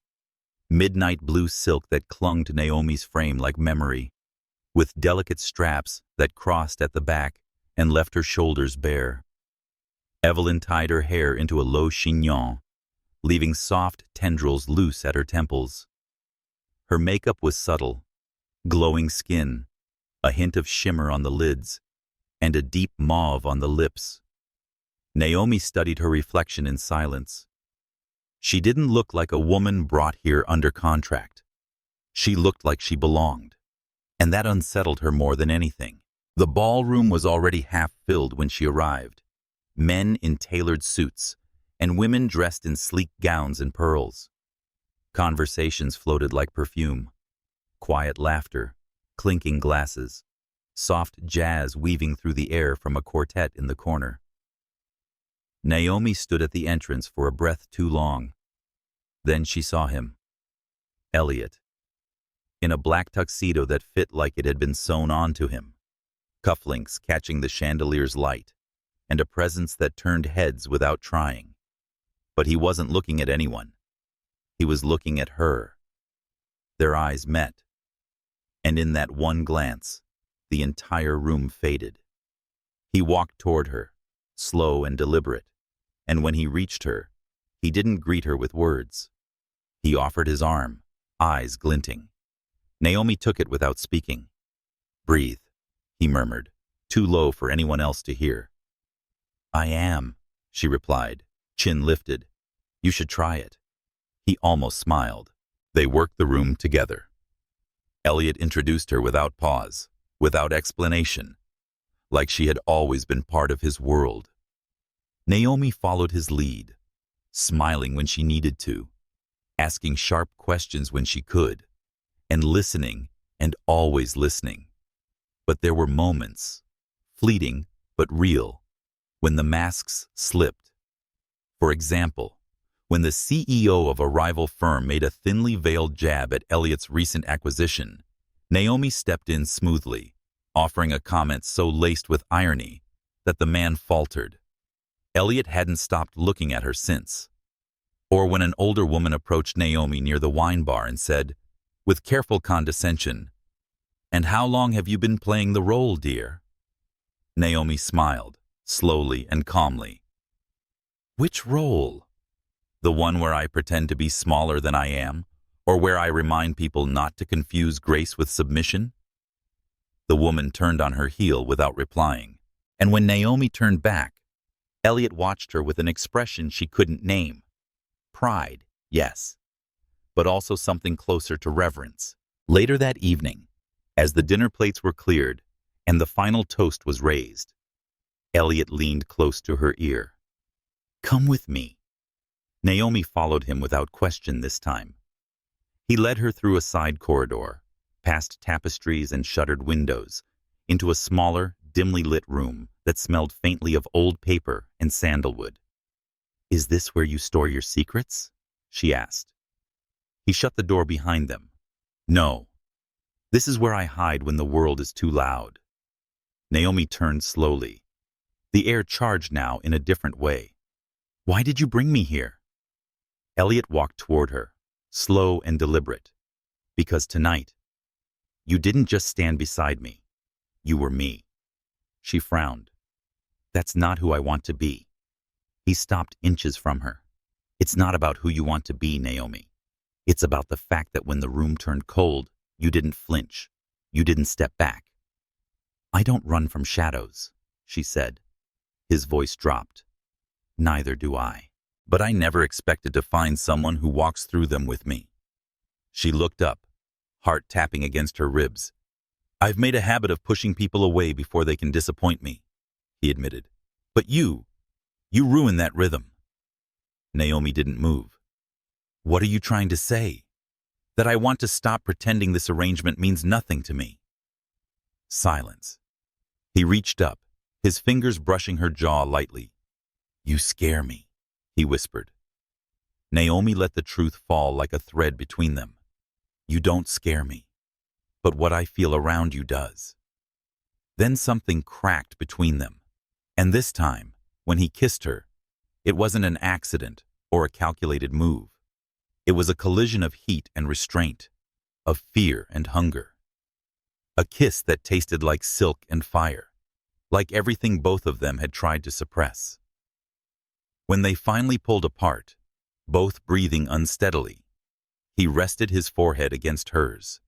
A: midnight blue silk that clung to Naomi's frame like memory, with delicate straps that crossed at the back and left her shoulders bare. Evelyn tied her hair into a low chignon, leaving soft tendrils loose at her temples. Her makeup was subtle, glowing skin, a hint of shimmer on the lids, and a deep mauve on the lips. Naomi studied her reflection in silence. She didn't look like a woman brought here under contract. She looked like she belonged, and that unsettled her more than anything. The ballroom was already half filled when she arrived. Men in tailored suits, and women dressed in sleek gowns and pearls. Conversations floated like perfume. Quiet laughter, clinking glasses, soft jazz weaving through the air from a quartet in the corner. Naomi stood at the entrance for a breath too long. Then she saw him. Elliot. In a black tuxedo that fit like it had been sewn onto him. Cufflinks catching the chandelier's light, and a presence that turned heads without trying. But he wasn't looking at anyone. He was looking at her. Their eyes met, and in that one glance, the entire room faded. He walked toward her, slow and deliberate, and when he reached her, he didn't greet her with words. He offered his arm, eyes glinting. Naomi took it without speaking. Breathe, he murmured, too low for anyone else to hear. I am, she replied, chin lifted. You should try it. He almost smiled. They worked the room together. Elliot introduced her without pause, without explanation, like she had always been part of his world. Naomi followed his lead, smiling when she needed to, asking sharp questions when she could, and listening and always listening. But there were moments, fleeting but real, when the masks slipped. For example, When the CEO of a rival firm made a thinly veiled jab at Elliot's recent acquisition, Naomi stepped in smoothly, offering a comment so laced with irony that the man faltered. Elliot hadn't stopped looking at her since. Or when an older woman approached Naomi near the wine bar and said, with careful condescension, "And how long have you been playing the role, dear?" Naomi smiled, slowly and calmly. "Which role? The one where I pretend to be smaller than I am, or where I remind people not to confuse grace with submission?" The woman turned on her heel without replying, and when Naomi turned back, Elliot watched her with an expression she couldn't name. Pride, yes, but also something closer to reverence. Later that evening, as the dinner plates were cleared and the final toast was raised, Elliot leaned close to her ear. "Come with me." Naomi followed him without question this time. He led her through a side corridor, past tapestries and shuttered windows, into a smaller, dimly lit room that smelled faintly of old paper and sandalwood. "Is this where you store your secrets?" she asked. He shut the door behind them. "No. This is where I hide when the world is too loud." Naomi turned slowly. The air charged now in a different way. "Why did you bring me here?" Elliot walked toward her, slow and deliberate. "Because tonight, you didn't just stand beside me. You were me." She frowned. "That's not who I want to be." He stopped inches from her. "It's not about who you want to be, Naomi. It's about the fact that when the room turned cold, you didn't flinch. You didn't step back." "I don't run from shadows," she said. His voice dropped. "Neither do I. But I never expected to find someone who walks through them with me." She looked up, heart tapping against her ribs. "I've made a habit of pushing people away before they can disappoint me," he admitted. "But you ruined that rhythm." Naomi didn't move. "What are you trying to say? That I want to stop pretending this arrangement means nothing to me?" Silence. He reached up, his fingers brushing her jaw lightly. "You scare me," he whispered. Naomi let the truth fall like a thread between them. "You don't scare me, but what I feel around you does." Then something cracked between them, and this time, when he kissed her, it wasn't an accident or a calculated move. It was a collision of heat and restraint, of fear and hunger. A kiss that tasted like silk and fire, like everything both of them had tried to suppress. When they finally pulled apart, both breathing unsteadily, he rested his forehead against hers.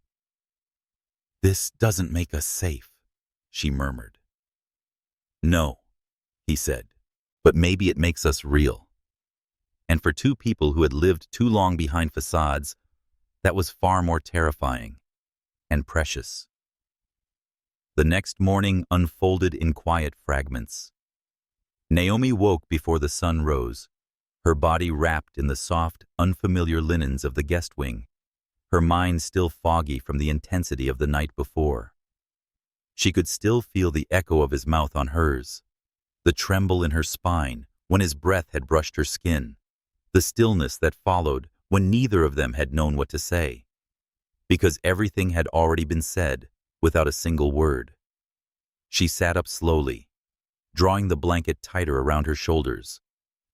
A: "This doesn't make us safe," she murmured. "No," he said, "but maybe it makes us real." And for two people who had lived too long behind facades, that was far more terrifying and precious. The next morning unfolded in quiet fragments. Naomi woke before the sun rose, her body wrapped in the soft, unfamiliar linens of the guest wing, her mind still foggy from the intensity of the night before. She could still feel the echo of his mouth on hers, the tremble in her spine when his breath had brushed her skin, the stillness that followed when neither of them had known what to say, because everything had already been said without a single word. She sat up slowly, drawing the blanket tighter around her shoulders,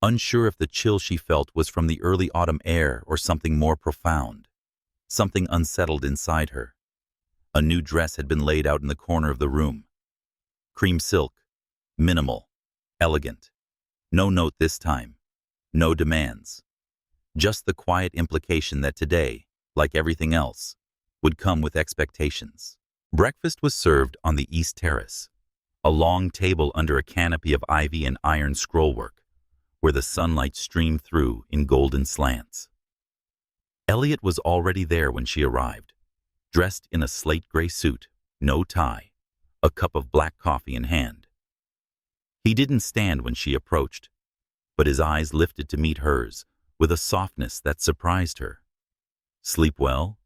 A: unsure if the chill she felt was from the early autumn air or something more profound, something unsettled inside her. A new dress had been laid out in the corner of the room. Cream silk, minimal, elegant. No note this time. No demands. Just the quiet implication that today, like everything else, would come with expectations. Breakfast was served on the East Terrace, a long table under a canopy of ivy and iron scrollwork, where the sunlight streamed through in golden slants. Elliot was already there when she arrived, dressed in a slate gray suit, no tie, a cup of black coffee in hand. He didn't stand when she approached, but his eyes lifted to meet hers with a softness that surprised her. "Sleep well?"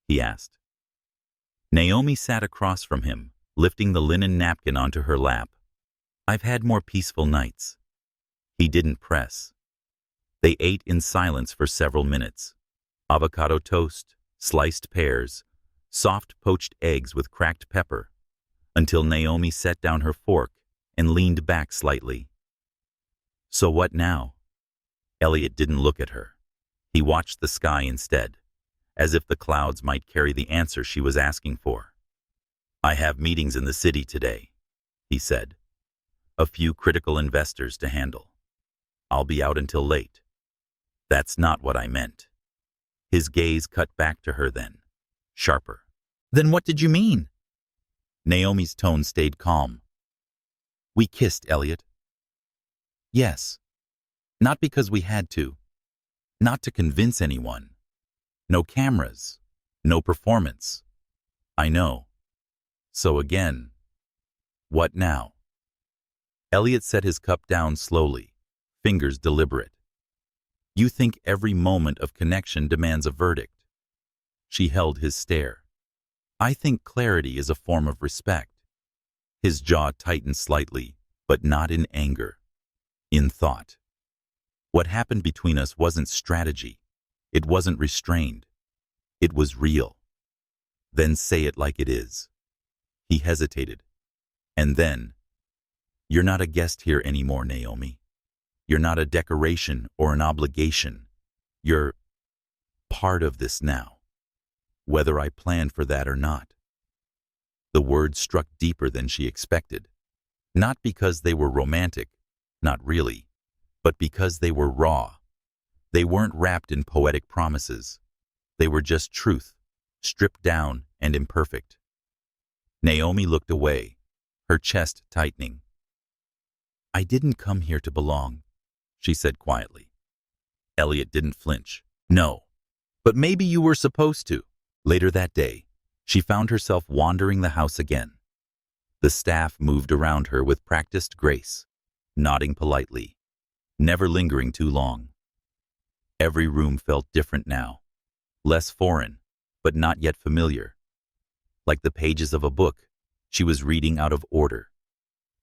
A: he asked. Naomi sat across from him, lifting the linen napkin onto her lap. "I've had more peaceful nights." He didn't press. They ate in silence for several minutes. Avocado toast, sliced pears, soft poached eggs with cracked pepper, until Naomi set down her fork and leaned back slightly. So what now? Elliot didn't look at her. He watched the sky instead, as if the clouds might carry the answer she was asking for. I have meetings in the city today, he said. A few critical investors to handle. I'll be out until late. That's not what I meant. His gaze cut back to her then, sharper. Then what did you mean? Naomi's tone stayed calm. We kissed, Elliot. Yes. Not because we had to. Not to convince anyone. No cameras. No performance. I know. So again, what now? Elliot set his cup down slowly, fingers deliberate. You think every moment of connection demands a verdict. She held his stare. I think clarity is a form of respect. His jaw tightened slightly, but not in anger. In thought. What happened between us wasn't strategy. It wasn't restrained. It was real. Then say it like it is. He hesitated. And then, you're not a guest here anymore, Naomi. You're not a decoration or an obligation. You're part of this now, whether I planned for that or not. The words struck deeper than she expected, not because they were romantic, not really, but because they were raw. They weren't wrapped in poetic promises. They were just truth, stripped down and imperfect. Naomi looked away, her chest tightening. I didn't come here to belong, she said quietly. Elliot didn't flinch. No, but maybe you were supposed to. Later that day, she found herself wandering the house again. The staff moved around her with practiced grace, nodding politely, never lingering too long. Every room felt different now, less foreign, but not yet familiar. Like the pages of a book she was reading out of order.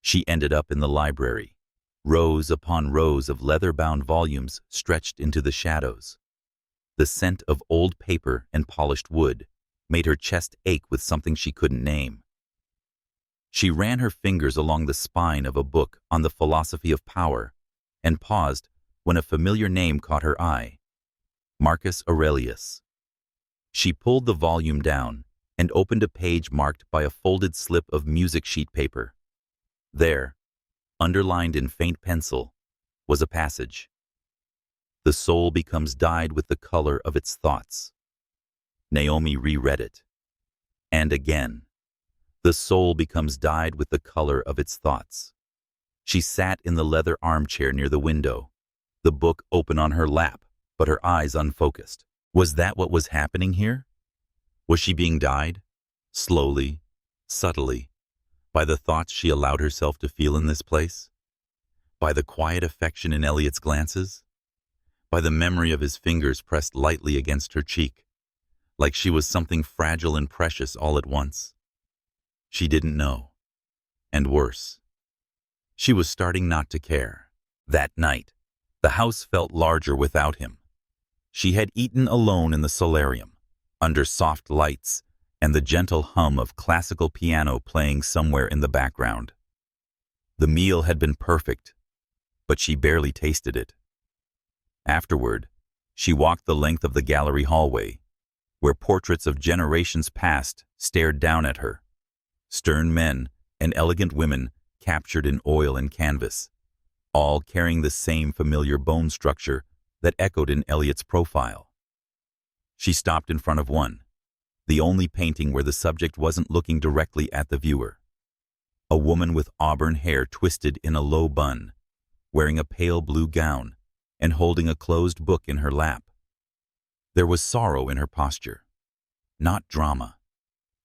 A: She ended up in the library, rows upon rows of leather-bound volumes stretched into the shadows. The scent of old paper and polished wood made her chest ache with something she couldn't name. She ran her fingers along the spine of a book on the philosophy of power and paused when a familiar name caught her eye. Marcus Aurelius. She pulled the volume down and opened a page marked by a folded slip of music sheet paper. There, underlined in faint pencil, was a passage. The soul becomes dyed with the color of its thoughts. Naomi reread it. And again. The soul becomes dyed with the color of its thoughts. She sat in the leather armchair near the window, the book open on her lap, but her eyes unfocused. Was that what was happening here? Was she being dyed? Slowly, subtly, by the thoughts she allowed herself to feel in this place? By the quiet affection in Elliot's glances? By the memory of his fingers pressed lightly against her cheek, like she was something fragile and precious all at once? She didn't know. And worse, she was starting not to care. That night, the house felt larger without him. She had eaten alone in the solarium, under soft lights and the gentle hum of classical piano playing somewhere in the background. The meal had been perfect, but she barely tasted it. Afterward, she walked the length of the gallery hallway, where portraits of generations past stared down at her. Stern men and elegant women captured in oil and canvas, all carrying the same familiar bone structure that echoed in Elliot's profile. She stopped in front of one, the only painting where the subject wasn't looking directly at the viewer. A woman with auburn hair twisted in a low bun, wearing a pale blue gown and holding a closed book in her lap. There was sorrow in her posture, not drama,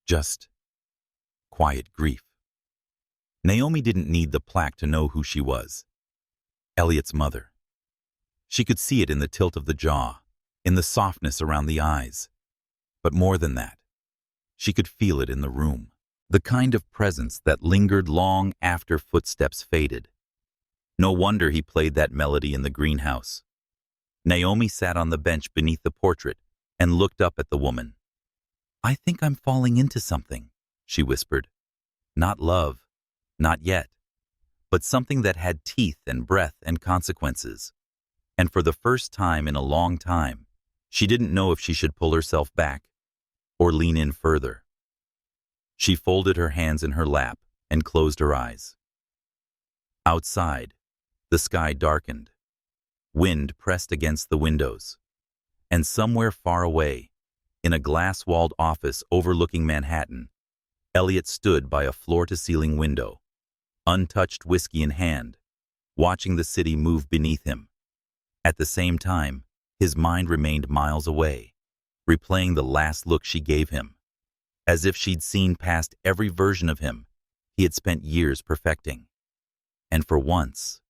A: just quiet grief. Naomi didn't need the plaque to know who she was. Elliot's mother. She could see it in the tilt of the jaw, in the softness around the eyes. But more than that, she could feel it in the room, the kind of presence that lingered long after footsteps faded. No wonder he played that melody in the greenhouse. Naomi sat on the bench beneath the portrait and looked up at the woman. "I think I'm falling into something," she whispered. "Not love, not yet, but something that had teeth and breath and consequences." And for the first time in a long time, she didn't know if she should pull herself back or lean in further. She folded her hands in her lap and closed her eyes. Outside, the sky darkened. Wind pressed against the windows. And somewhere far away, in a glass-walled office overlooking Manhattan, Elliot stood by a floor-to-ceiling window, untouched whiskey in hand, watching the city move beneath him. At the same time, his mind remained miles away, replaying the last look she gave him, as if she'd seen past every version of him he had spent years perfecting. And for once,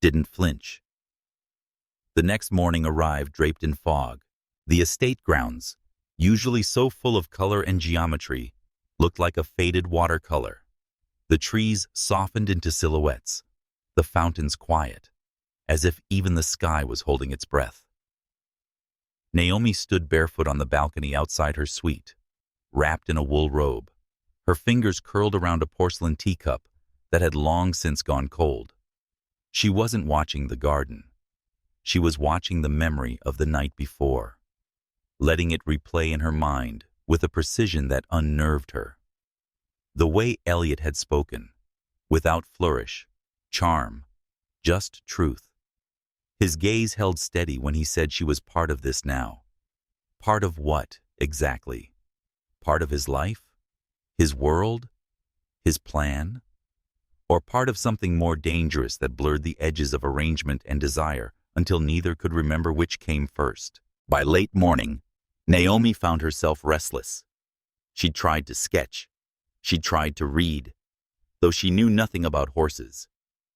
A: didn't flinch. The next morning arrived draped in fog. The estate grounds, usually so full of color and geometry, looked like a faded watercolor. The trees softened into silhouettes, the fountains quiet, as if even the sky was holding its breath. Naomi stood barefoot on the balcony outside her suite, wrapped in a wool robe, her fingers curled around a porcelain teacup that had long since gone cold. She wasn't watching the garden. She was watching the memory of the night before, letting it replay in her mind with a precision that unnerved her. The way Elliot had spoken, without flourish, charm, just truth. His gaze held steady when he said she was part of this now. Part of what, exactly? Part of his life? His world? His plan? Or part of something more dangerous that blurred the edges of arrangement and desire until neither could remember which came first? By late morning, Naomi found herself restless. She'd tried to sketch. She'd tried to read, though she knew nothing about horses.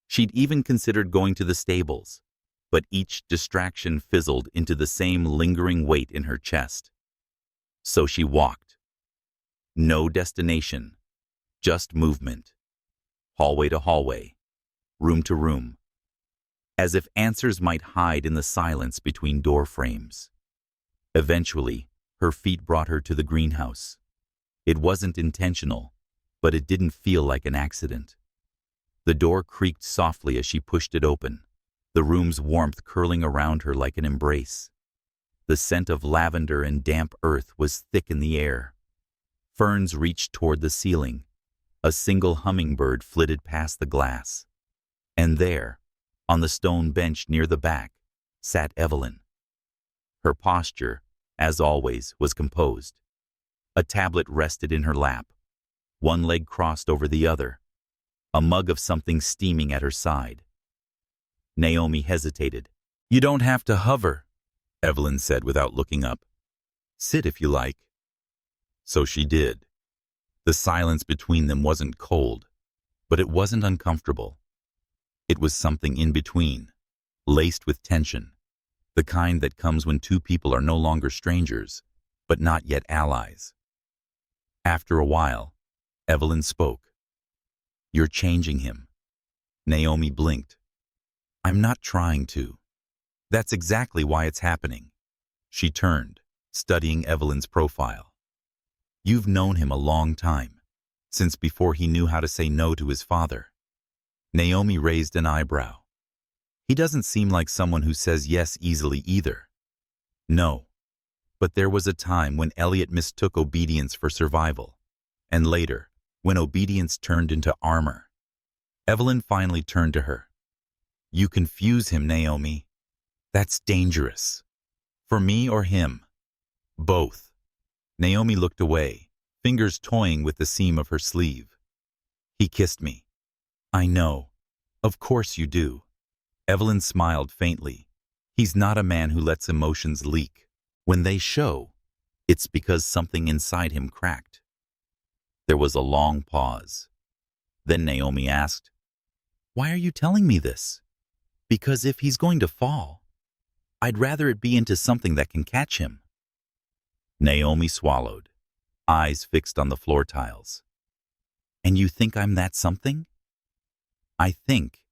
A: She'd even considered going to the stables, but each distraction fizzled into the same lingering weight in her chest. So she walked. No destination, just movement. Hallway to hallway, room to room, as if answers might hide in the silence between door frames. Eventually, her feet brought her to the greenhouse. It wasn't intentional, but it didn't feel like an accident. The door creaked softly as she pushed it open, the room's warmth curling around her like an embrace. The scent of lavender and damp earth was thick in the air. Ferns reached toward the ceiling. A single hummingbird flitted past the glass. And there, on the stone bench near the back, sat Evelyn. Her posture, as always, was composed. A tablet rested in her lap, one leg crossed over the other, a mug of something steaming at her side. Naomi hesitated. "You don't have to hover," Evelyn said without looking up. "Sit if you like." So she did. The silence between them wasn't cold, but it wasn't uncomfortable. It was something in between, laced with tension, the kind that comes when two people are no longer strangers, but not yet allies. After a while, Evelyn spoke. "You're changing him." Naomi blinked. "I'm not trying to. That's exactly why it's happening." She turned, studying Evelyn's profile. "You've known him a long time, since before he knew how to say no to his father." Naomi raised an eyebrow. "He doesn't seem like someone who says yes easily either." "No, but there was a time when Elliot mistook obedience for survival, and later, when obedience turned into armor." Evelyn finally turned to her. "You confuse him, Naomi. That's dangerous. For me or him?" "Both." Naomi looked away, fingers toying with the seam of her sleeve. "He kissed me." "I know. Of course you do." Evelyn smiled faintly. "He's not a man who lets emotions leak. When they show, it's because something inside him cracked." There was a long pause. Then Naomi asked, "Why are you telling me this?" "Because if he's going to fall, I'd rather it be into something that can catch him." Naomi swallowed, eyes fixed on the floor tiles. "And you think I'm that something?" "I think,"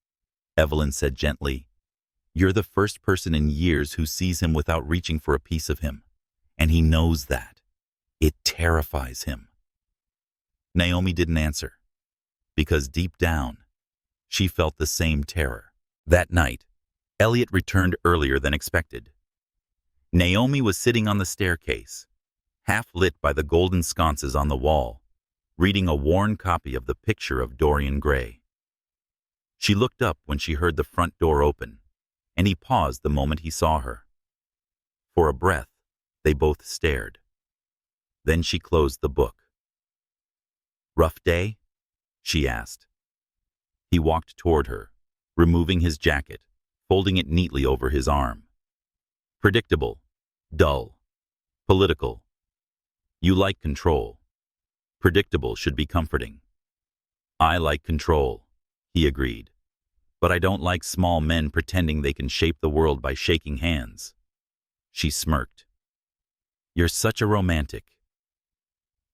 A: Evelyn said gently, You're the first person in years who sees him without reaching for a piece of him, and he knows that. It terrifies him." Naomi didn't answer, because deep down, she felt the same terror. That night, Elliot returned earlier than expected. Naomi was sitting on the staircase, half lit by the golden sconces on the wall, reading a worn copy of The Picture of Dorian Gray. She looked up when she heard the front door open, and he paused the moment he saw her. For a breath, they both stared. Then she closed the book. "Rough day?" she asked. He walked toward her, removing his jacket, folding it neatly over his arm. "Predictable, dull, political. You like control. Predictable should be comforting." "I like control," he agreed. "But I don't like small men pretending they can shape the world by shaking hands." She smirked. "You're such a romantic."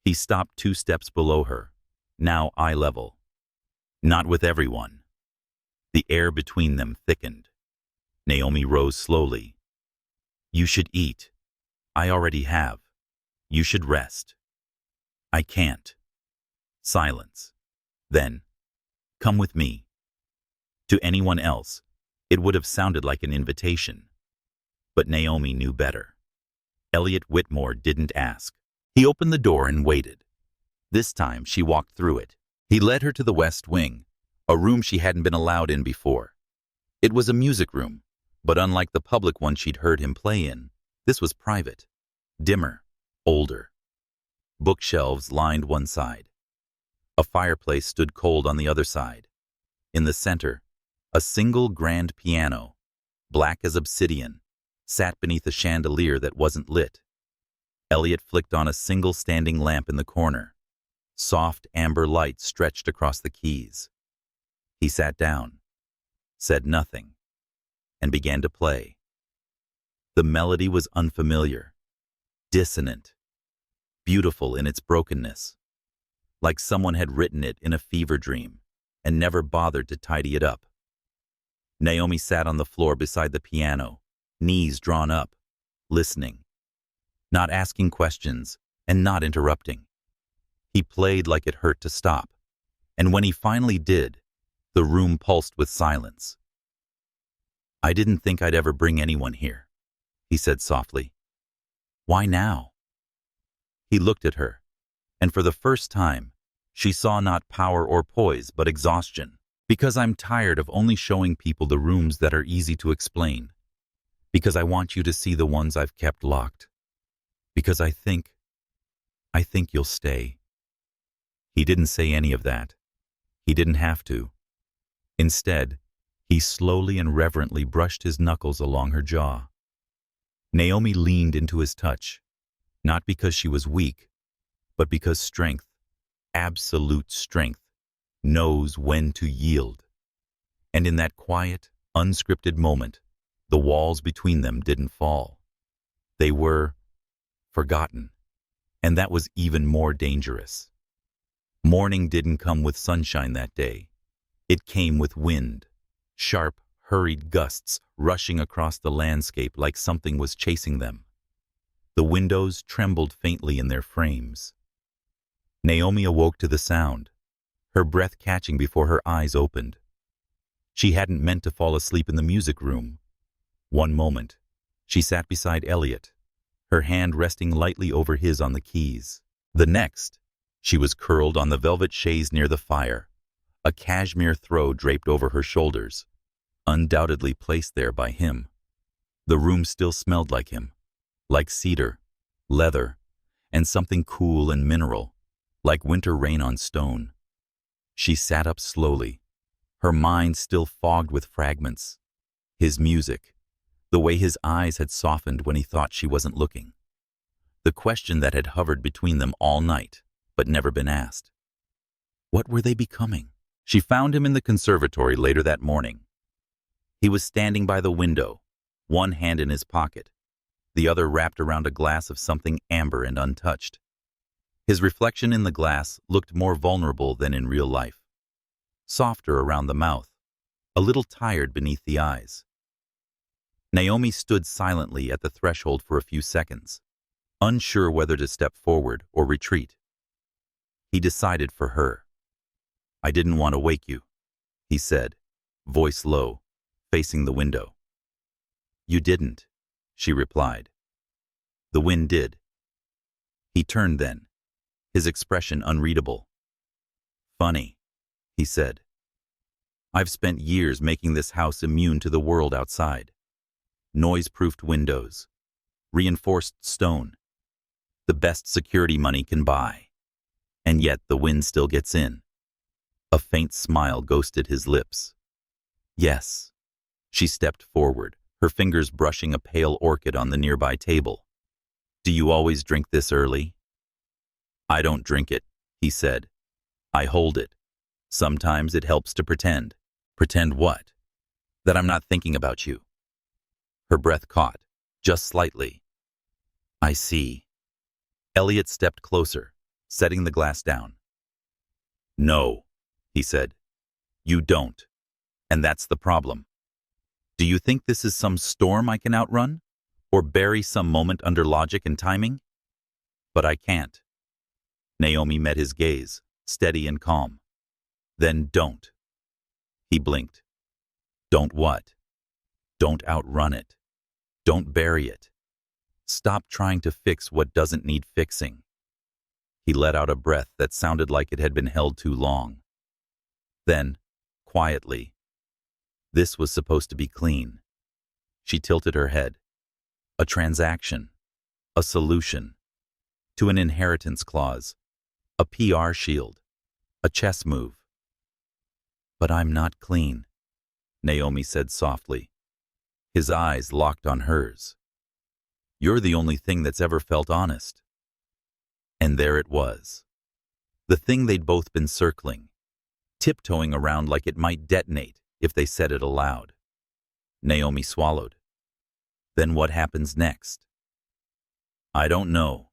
A: He stopped 2 steps below her, now eye level. "Not with everyone." The air between them thickened. Naomi rose slowly. "You should eat." "I already have." "You should rest." "I can't." Silence. Then, "Come with me." To anyone else, it would have sounded like an invitation. But Naomi knew better. Elliot Whitmore didn't ask. He opened the door and waited. This time she walked through it. He led her to the West Wing, a room she hadn't been allowed in before. It was a music room, but unlike the public one she'd heard him play in, this was private, dimmer, older. Bookshelves lined one side. A fireplace stood cold on the other side. In the center, a single grand piano, black as obsidian, sat beneath a chandelier that wasn't lit. Elliot flicked on a single standing lamp in the corner. Soft amber light stretched across the keys. He sat down, said nothing, and began to play. The melody was unfamiliar, dissonant, beautiful in its brokenness, like someone had written it in a fever dream and never bothered to tidy it up. Naomi sat on the floor beside the piano, knees drawn up, listening, not asking questions and not interrupting. He played like it hurt to stop, and when he finally did, the room pulsed with silence. "I didn't think I'd ever bring anyone here," he said softly. "Why now?" He looked at her, and for the first time, she saw not power or poise, but exhaustion. "Because I'm tired of only showing people the rooms that are easy to explain. Because I want you to see the ones I've kept locked. Because I think you'll stay." He didn't say any of that. He didn't have to. Instead, he slowly and reverently brushed his knuckles along her jaw. Naomi leaned into his touch, not because she was weak, but because strength, absolute strength, knows when to yield. And in that quiet, unscripted moment, the walls between them didn't fall. They were forgotten, and that was even more dangerous. Morning didn't come with sunshine that day. It came with wind, sharp, hurried gusts rushing across the landscape like something was chasing them. The windows trembled faintly in their frames. Naomi awoke to the sound, her breath catching before her eyes opened. She hadn't meant to fall asleep in the music room. One moment, she sat beside Elliot, her hand resting lightly over his on the keys. The next, she was curled on the velvet chaise near the fire, a cashmere throw draped over her shoulders, undoubtedly placed there by him. The room still smelled like him, like cedar, leather, and something cool and mineral, like winter rain on stone. She sat up slowly, her mind still fogged with fragments. His music, the way his eyes had softened when he thought she wasn't looking. The question that had hovered between them all night, but never been asked. What were they becoming? She found him in the conservatory later that morning. He was standing by the window, one hand in his pocket, the other wrapped around a glass of something amber and untouched. His reflection in the glass looked more vulnerable than in real life, softer around the mouth, a little tired beneath the eyes. Naomi stood silently at the threshold for a few seconds, unsure whether to step forward or retreat. He decided for her. "I didn't want to wake you," he said, voice low, facing the window. "You didn't," she replied. "The wind did." He turned then, his expression unreadable. "Funny," he said. "I've spent years making this house immune to the world outside. Noise-proofed windows, reinforced stone, the best security money can buy. And yet the wind still gets in." A faint smile ghosted his lips. "Yes." She stepped forward, her fingers brushing a pale orchid on the nearby table. "Do you always drink this early?" "I don't drink it," he said. "I hold it. Sometimes it helps to pretend." "Pretend what?" "That I'm not thinking about you." Her breath caught, just slightly. "I see." Elliot stepped closer, setting the glass down. "No," he said. "You don't. And that's the problem. Do you think this is some storm I can outrun? Or bury some moment under logic and timing? But I can't." Naomi met his gaze, steady and calm. "Then don't." He blinked. "Don't what?" "Don't outrun it. Don't bury it. Stop trying to fix what doesn't need fixing." He let out a breath that sounded like it had been held too long. Then, quietly, "This was supposed to be clean." She tilted her head. "A transaction. A solution. To an inheritance clause. A PR shield. A chess move." "But I'm not clean," Naomi said softly. His eyes locked on hers. "You're the only thing that's ever felt honest." And there it was. The thing they'd both been circling, tiptoeing around like it might detonate if they said it aloud. Naomi swallowed. "Then what happens next?" "I don't know,"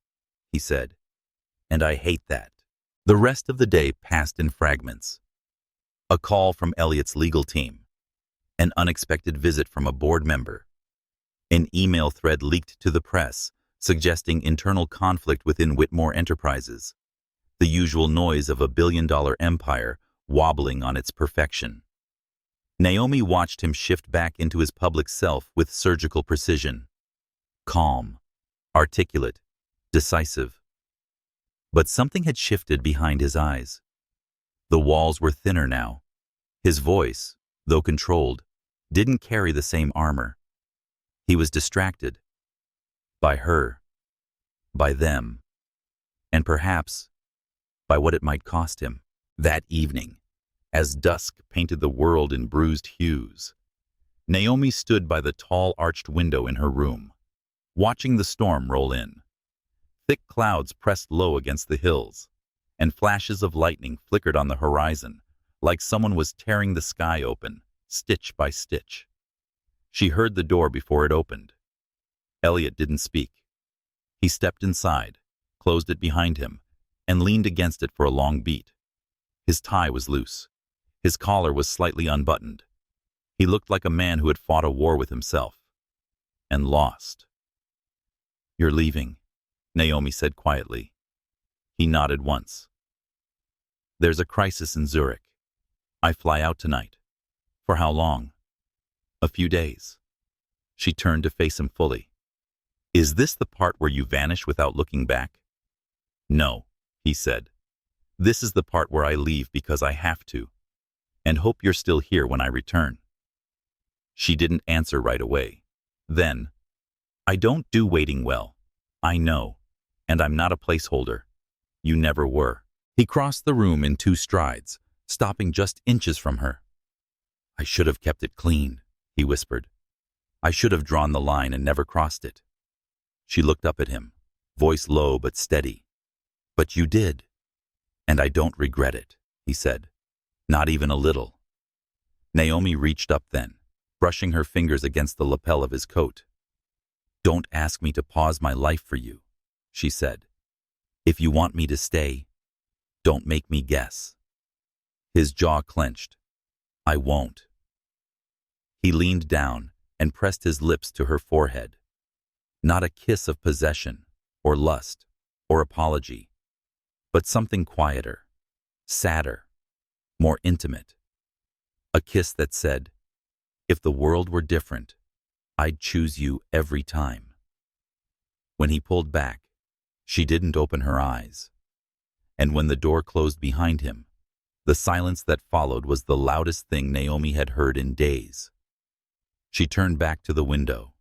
A: he said. "And I hate that." The rest of the day passed in fragments. A call from Elliot's legal team. An unexpected visit from a board member. An email thread leaked to the press, suggesting internal conflict within Whitmore Enterprises. The usual noise of a billion-dollar empire wobbling on its perfection. Naomi watched him shift back into his public self with surgical precision. Calm, articulate, decisive. But something had shifted behind his eyes. The walls were thinner now. His voice, though controlled, didn't carry the same armor. He was distracted. By her. By them. And perhaps by what it might cost him. That evening, as dusk painted the world in bruised hues, Naomi stood by the tall arched window in her room, watching the storm roll in. Thick clouds pressed low against the hills, and flashes of lightning flickered on the horizon, like someone was tearing the sky open, stitch by stitch. She heard the door before it opened. Elliot didn't speak. He stepped inside, closed it behind him, and leaned against it for a long beat. His tie was loose. His collar was slightly unbuttoned. He looked like a man who had fought a war with himself. And lost. "You're leaving," Naomi said quietly. He nodded once. "There's a crisis in Zurich. I fly out tonight." "For how long?" "A few days." She turned to face him fully. "Is this the part where you vanish without looking back?" "No," he said. "This is the part where I leave because I have to, and hope you're still here when I return." She didn't answer right away. Then, "I don't do waiting well. I know, and I'm not a placeholder. You never were." He crossed the room in 2 strides, stopping just inches from her. "I should have kept it clean," he whispered. "I should have drawn the line and never crossed it." She looked up at him, voice low but steady. "But you did. And I don't regret it," he said. "Not even a little." Naomi reached up then, brushing her fingers against the lapel of his coat. "Don't ask me to pause my life for you," she said. "If you want me to stay, don't make me guess." His jaw clenched. "I won't." He leaned down, and pressed his lips to her forehead. Not a kiss of possession, or lust, or apology, but something quieter, sadder, more intimate. A kiss that said, "If the world were different, I'd choose you every time." When he pulled back, she didn't open her eyes. And when the door closed behind him, the silence that followed was the loudest thing Naomi had heard in days. She turned back to the window.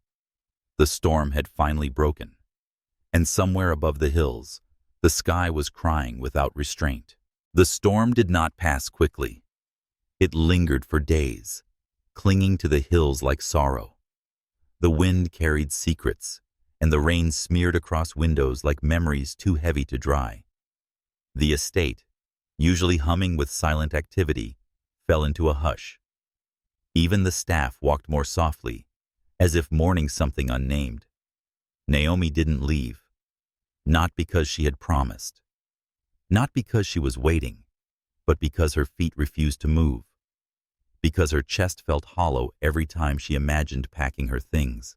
A: The storm had finally broken, and somewhere above the hills, the sky was crying without restraint. The storm did not pass quickly. It lingered for days, clinging to the hills like sorrow. The wind carried secrets, and the rain smeared across windows like memories too heavy to dry. The estate, usually humming with silent activity, fell into a hush. Even the staff walked more softly, as if mourning something unnamed. Naomi didn't leave, not because she had promised, not because she was waiting, but because her feet refused to move, because her chest felt hollow every time she imagined packing her things,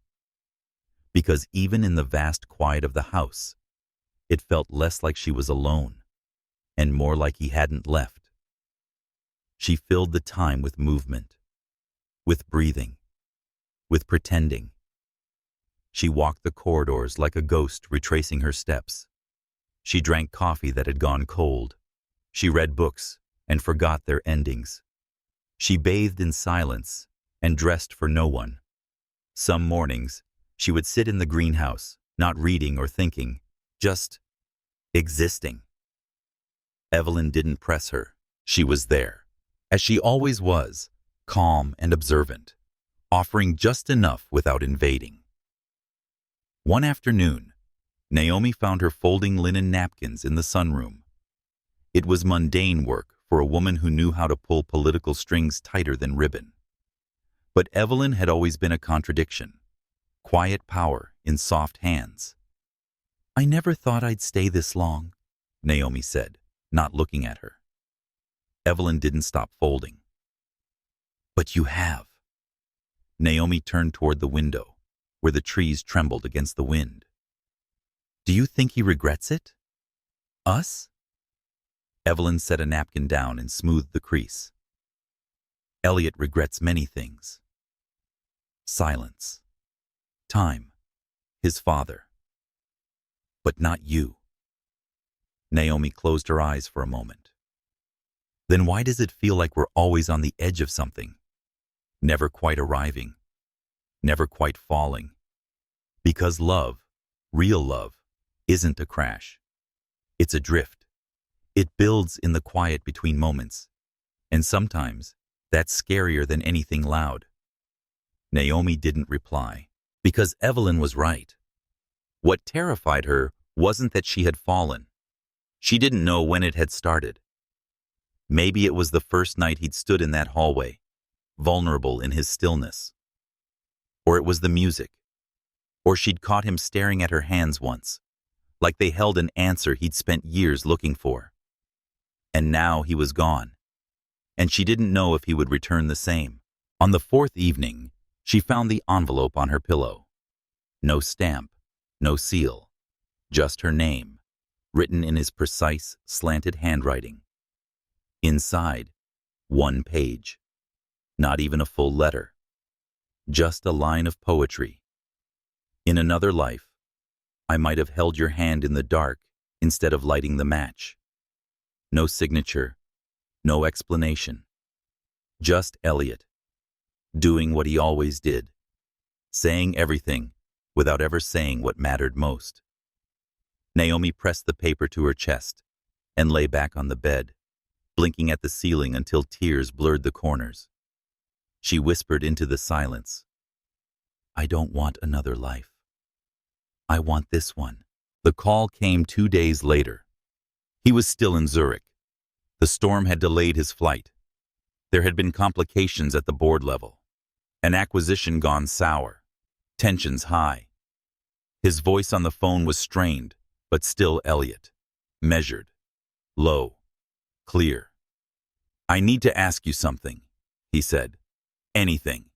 A: because even in the vast quiet of the house, it felt less like she was alone and more like he hadn't left. She filled the time with movement, with breathing, with pretending. She walked the corridors like a ghost retracing her steps. She drank coffee that had gone cold. She read books and forgot their endings. She bathed in silence and dressed for no one. Some mornings, she would sit in the greenhouse, not reading or thinking, just existing. Evelyn didn't press her. She was there, as she always was, calm and observant, offering just enough without invading. One afternoon, Naomi found her folding linen napkins in the sunroom. It was mundane work for a woman who knew how to pull political strings tighter than ribbon. But Evelyn had always been a contradiction. Quiet power in soft hands. "I never thought I'd stay this long," Naomi said, not looking at her. Evelyn didn't stop folding. "But you have." Naomi turned toward the window, where the trees trembled against the wind. "Do you think he regrets it? Us?" Evelyn set a napkin down and smoothed the crease. "Elliot regrets many things. Silence. Time. His father. But not you." Naomi closed her eyes for a moment. "Then why does it feel like we're always on the edge of something? Never quite arriving. Never quite falling. Because love, real love, isn't a crash. It's a drift. It builds in the quiet between moments. And sometimes, that's scarier than anything loud." Naomi didn't reply, because Evelyn was right. What terrified her wasn't that she had fallen. She didn't know when it had started. Maybe it was the first night he'd stood in that hallway, vulnerable in his stillness. Or it was the music. Or she'd caught him staring at her hands once, like they held an answer he'd spent years looking for. And now he was gone, and she didn't know if he would return the same. On the fourth evening, she found the envelope on her pillow. No stamp, no seal, just her name, written in his precise, slanted handwriting. Inside, one page. Not even a full letter. Just a line of poetry. "In another life, I might have held your hand in the dark instead of lighting the match." No signature, no explanation. Just Elliot, doing what he always did, saying everything without ever saying what mattered most. Naomi pressed the paper to her chest and lay back on the bed, blinking at the ceiling until tears blurred the corners. She whispered into the silence, "I don't want another life. I want this one." The call came 2 days later. He was still in Zurich. The storm had delayed his flight. There had been complications at the board level. An acquisition gone sour. Tensions high. His voice on the phone was strained, but still Elliot. Measured. Low. Clear. "I need to ask you something," he said. "Anything.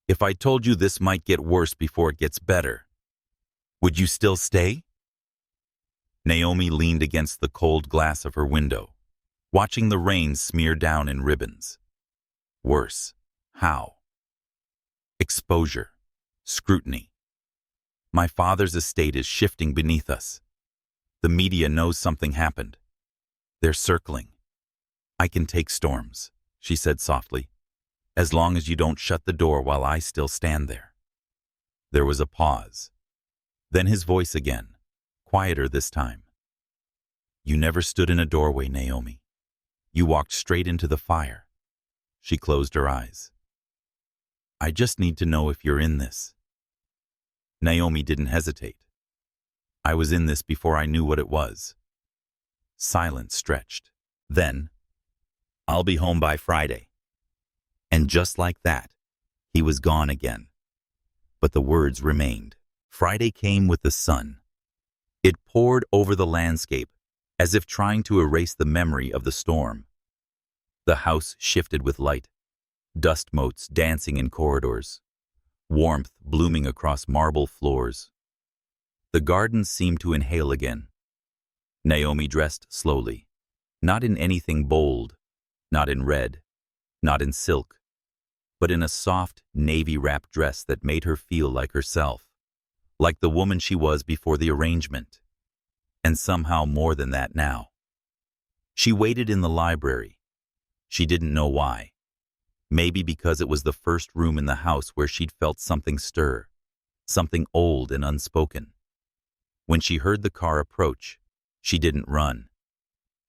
A: If I told you this might get worse before it gets better, would you still stay? Naomi leaned against the cold glass of her window, watching the rain smear down in ribbons. Worse. How? Exposure. Scrutiny. My father's estate is shifting beneath us. The media knows something happened. They're circling. I can take storms, she said softly, as long as you don't shut the door while I still stand there. There was a pause. Then his voice again, quieter this time. You never stood in a doorway, Naomi. You walked straight into the fire. She closed her eyes. I just need to know if you're in this. Naomi didn't hesitate. I was in this before I knew what it was. Silence stretched. Then, I'll be home by Friday. And just like that, he was gone again. But the words remained. Friday came with the sun. It poured over the landscape, as if trying to erase the memory of the storm. The house shifted with light, dust motes dancing in corridors, warmth blooming across marble floors. The garden seemed to inhale again. Naomi dressed slowly, not in anything bold, not in red, not in silk, but in a soft, navy-wrapped dress that made her feel like herself, like the woman she was before the arrangement, and somehow more than that now. She waited in the library. She didn't know why. Maybe because it was the first room in the house where she'd felt something stir, something old and unspoken. When she heard the car approach, she didn't run.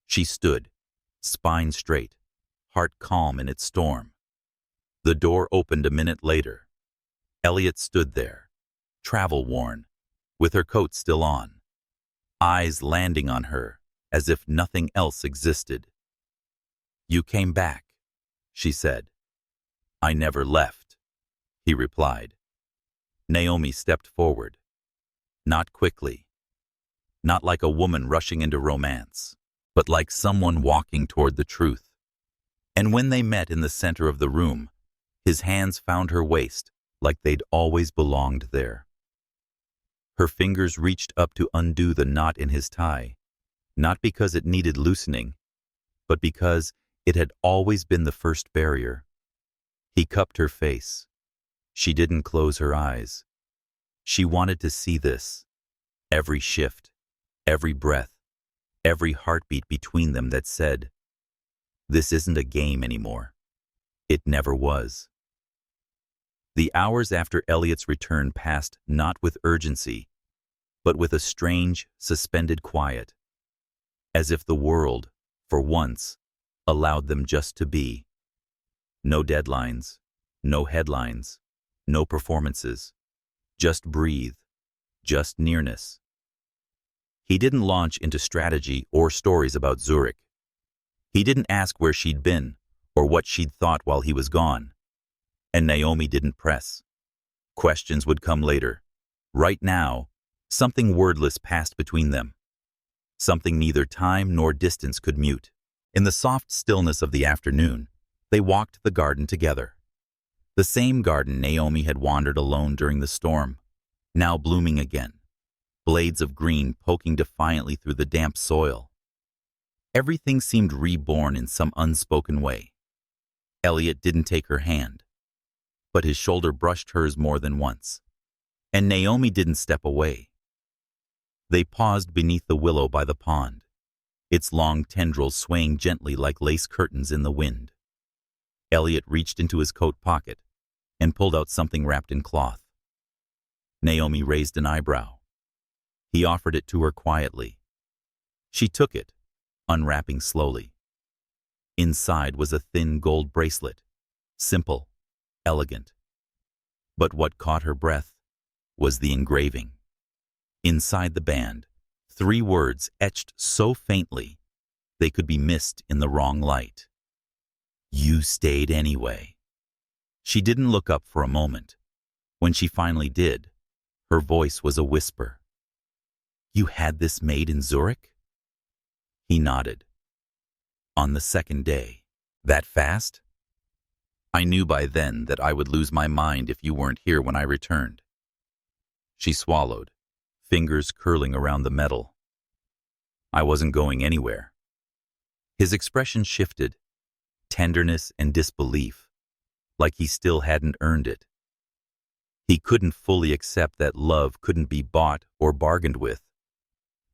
A: She stood, spine straight, heart calm in its storm. The door opened a minute later. Elliot stood there, travel-worn, with her coat still on, eyes landing on her as if nothing else existed. You came back, she said. I never left, he replied. Naomi stepped forward. Not quickly. Not like a woman rushing into romance, but like someone walking toward the truth. And when they met in the center of the room, his hands found her waist like they'd always belonged there. Her fingers reached up to undo the knot in his tie, not because it needed loosening, but because it had always been the first barrier. He cupped her face. She didn't close her eyes. She wanted to see this. Every shift, every breath, every heartbeat between them that said, this isn't a game anymore. It never was. The hours after Elliot's return passed not with urgency, but with a strange, suspended quiet, as if the world, for once, allowed them just to be. No deadlines, no headlines, no performances. Just breathe, just nearness. He didn't launch into strategy or stories about Zurich. He didn't ask where she'd been or what she'd thought while he was gone. And Naomi didn't press. Questions would come later. Right now, something wordless passed between them. Something neither time nor distance could mute. In the soft stillness of the afternoon, they walked the garden together. The same garden Naomi had wandered alone during the storm, now blooming again, blades of green poking defiantly through the damp soil. Everything seemed reborn in some unspoken way. Elliot didn't take her hand, but his shoulder brushed hers more than once, and Naomi didn't step away. They paused beneath the willow by the pond, its long tendrils swaying gently like lace curtains in the wind. Elliot reached into his coat pocket and pulled out something wrapped in cloth. Naomi raised an eyebrow. He offered it to her quietly. She took it, unwrapping slowly. Inside was a thin gold bracelet, simple, elegant. But what caught her breath was the engraving. Inside the band, 3 words etched so faintly they could be missed in the wrong light. You stayed anyway. She didn't look up for a moment. When she finally did, her voice was a whisper. You had this made in Zurich? He nodded. On the second day. That fast? I knew by then that I would lose my mind if you weren't here when I returned. She swallowed, fingers curling around the metal. I wasn't going anywhere. His expression shifted, tenderness and disbelief, like he still hadn't earned it. He couldn't fully accept that love couldn't be bought or bargained with.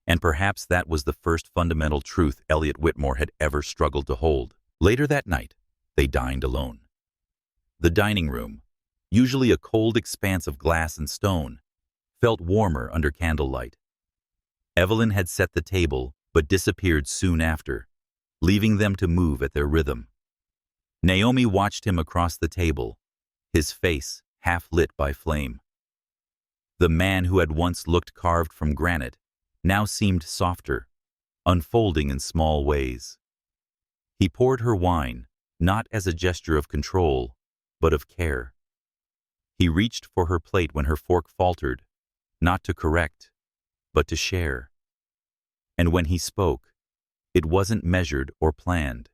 A: And perhaps that was the first fundamental truth Elliot Whitmore had ever struggled to hold. Later that night, they dined alone. The dining room, usually a cold expanse of glass and stone, felt warmer under candlelight. Evelyn had set the table, but disappeared soon after, leaving them to move at their rhythm. Naomi watched him across the table, his face half lit by flame. The man who had once looked carved from granite now seemed softer, unfolding in small ways. He poured her wine, not as a gesture of control, but of care. He reached for her plate when her fork faltered, not to correct, but to share. And when he spoke, it wasn't measured or planned.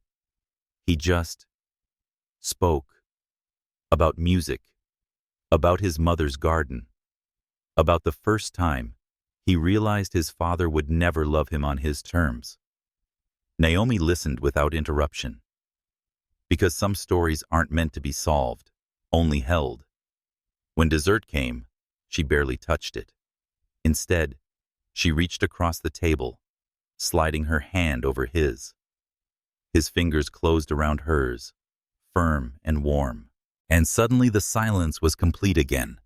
A: He just spoke about music, about his mother's garden, about the first time he realized his father would never love him on his terms. Naomi listened without interruption, because some stories aren't meant to be solved, only held. When dessert came, she barely touched it. Instead, she reached across the table, sliding her hand over his. His fingers closed around hers, firm and warm. And suddenly the silence was complete again.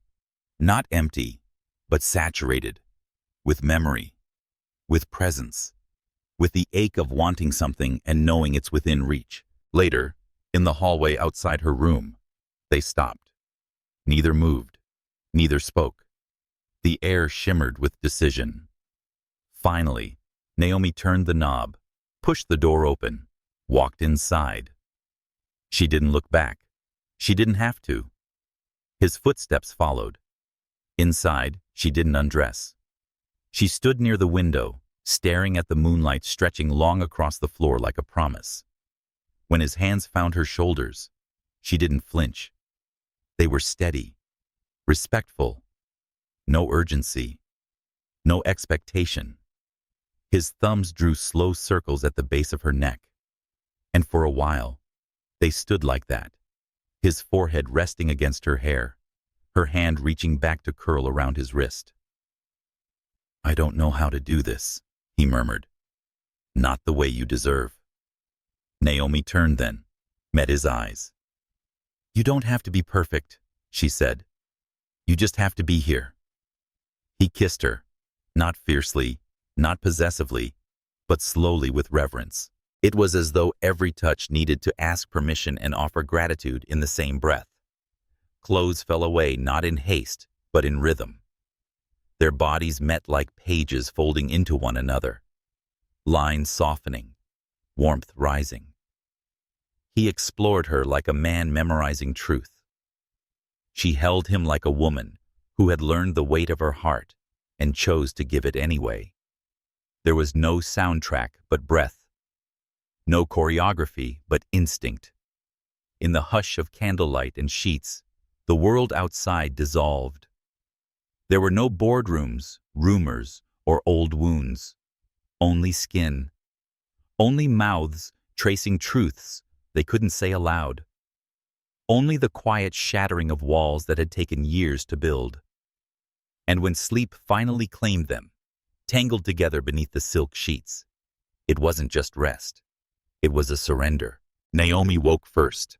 A: Not empty, but saturated, with memory, with presence, with the ache of wanting something and knowing it's within reach. Later, in the hallway outside her room, they stopped. Neither moved, neither spoke. The air shimmered with decision. Finally, Naomi turned the knob, pushed the door open, walked inside. She didn't look back. She didn't have to. His footsteps followed. Inside, she didn't undress. She stood near the window, staring at the moonlight stretching long across the floor like a promise. When his hands found her shoulders, she didn't flinch. They were steady, respectful, no urgency, no expectation. His thumbs drew slow circles at the base of her neck. And for a while, they stood like that, his forehead resting against her hair, her hand reaching back to curl around his wrist. "I don't know how to do this," he murmured. "Not the way you deserve." Naomi turned then, met his eyes. "You don't have to be perfect," she said. "You just have to be here." He kissed her, not fiercely, not possessively, but slowly with reverence. It was as though every touch needed to ask permission and offer gratitude in the same breath. Clothes fell away not in haste, but in rhythm. Their bodies met like pages folding into one another, lines softening, warmth rising. He explored her like a man memorizing truth. She held him like a woman who had learned the weight of her heart and chose to give it anyway. There was no soundtrack but breath, no choreography but instinct. In the hush of candlelight and sheets, the world outside dissolved. There were no boardrooms, rumors, or old wounds. Only skin. Only mouths tracing truths they couldn't say aloud. Only the quiet shattering of walls that had taken years to build. And when sleep finally claimed them, tangled together beneath the silk sheets, it wasn't just rest. It was a surrender. Naomi woke first.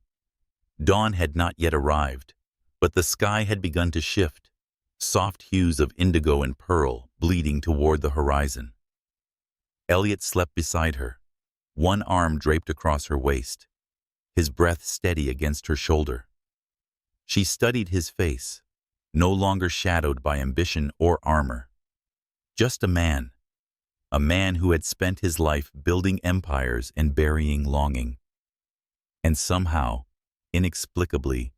A: Dawn had not yet arrived, but the sky had begun to shift, soft hues of indigo and pearl bleeding toward the horizon. Elliot slept beside her, one arm draped across her waist, his breath steady against her shoulder. She studied his face, no longer shadowed by ambition or armor. Just a man who had spent his life building empires and burying longing. And somehow, inexplicably,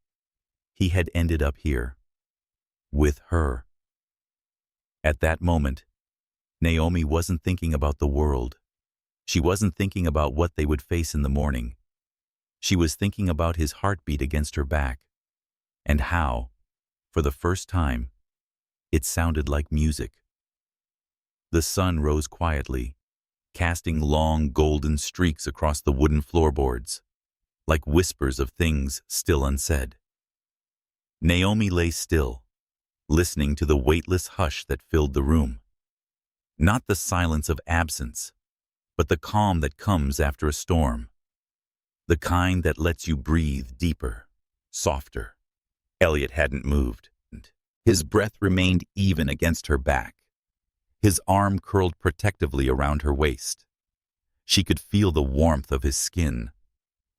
A: he had ended up here, with her. At that moment, Naomi wasn't thinking about the world. She wasn't thinking about what they would face in the morning. She was thinking about his heartbeat against her back, and how, for the first time, it sounded like music. The sun rose quietly, casting long golden streaks across the wooden floorboards, like whispers of things still unsaid. Naomi lay still, listening to the weightless hush that filled the room. Not the silence of absence, but the calm that comes after a storm. The kind that lets you breathe deeper, softer. Elliot hadn't moved. His breath remained even against her back. His arm curled protectively around her waist. She could feel the warmth of his skin,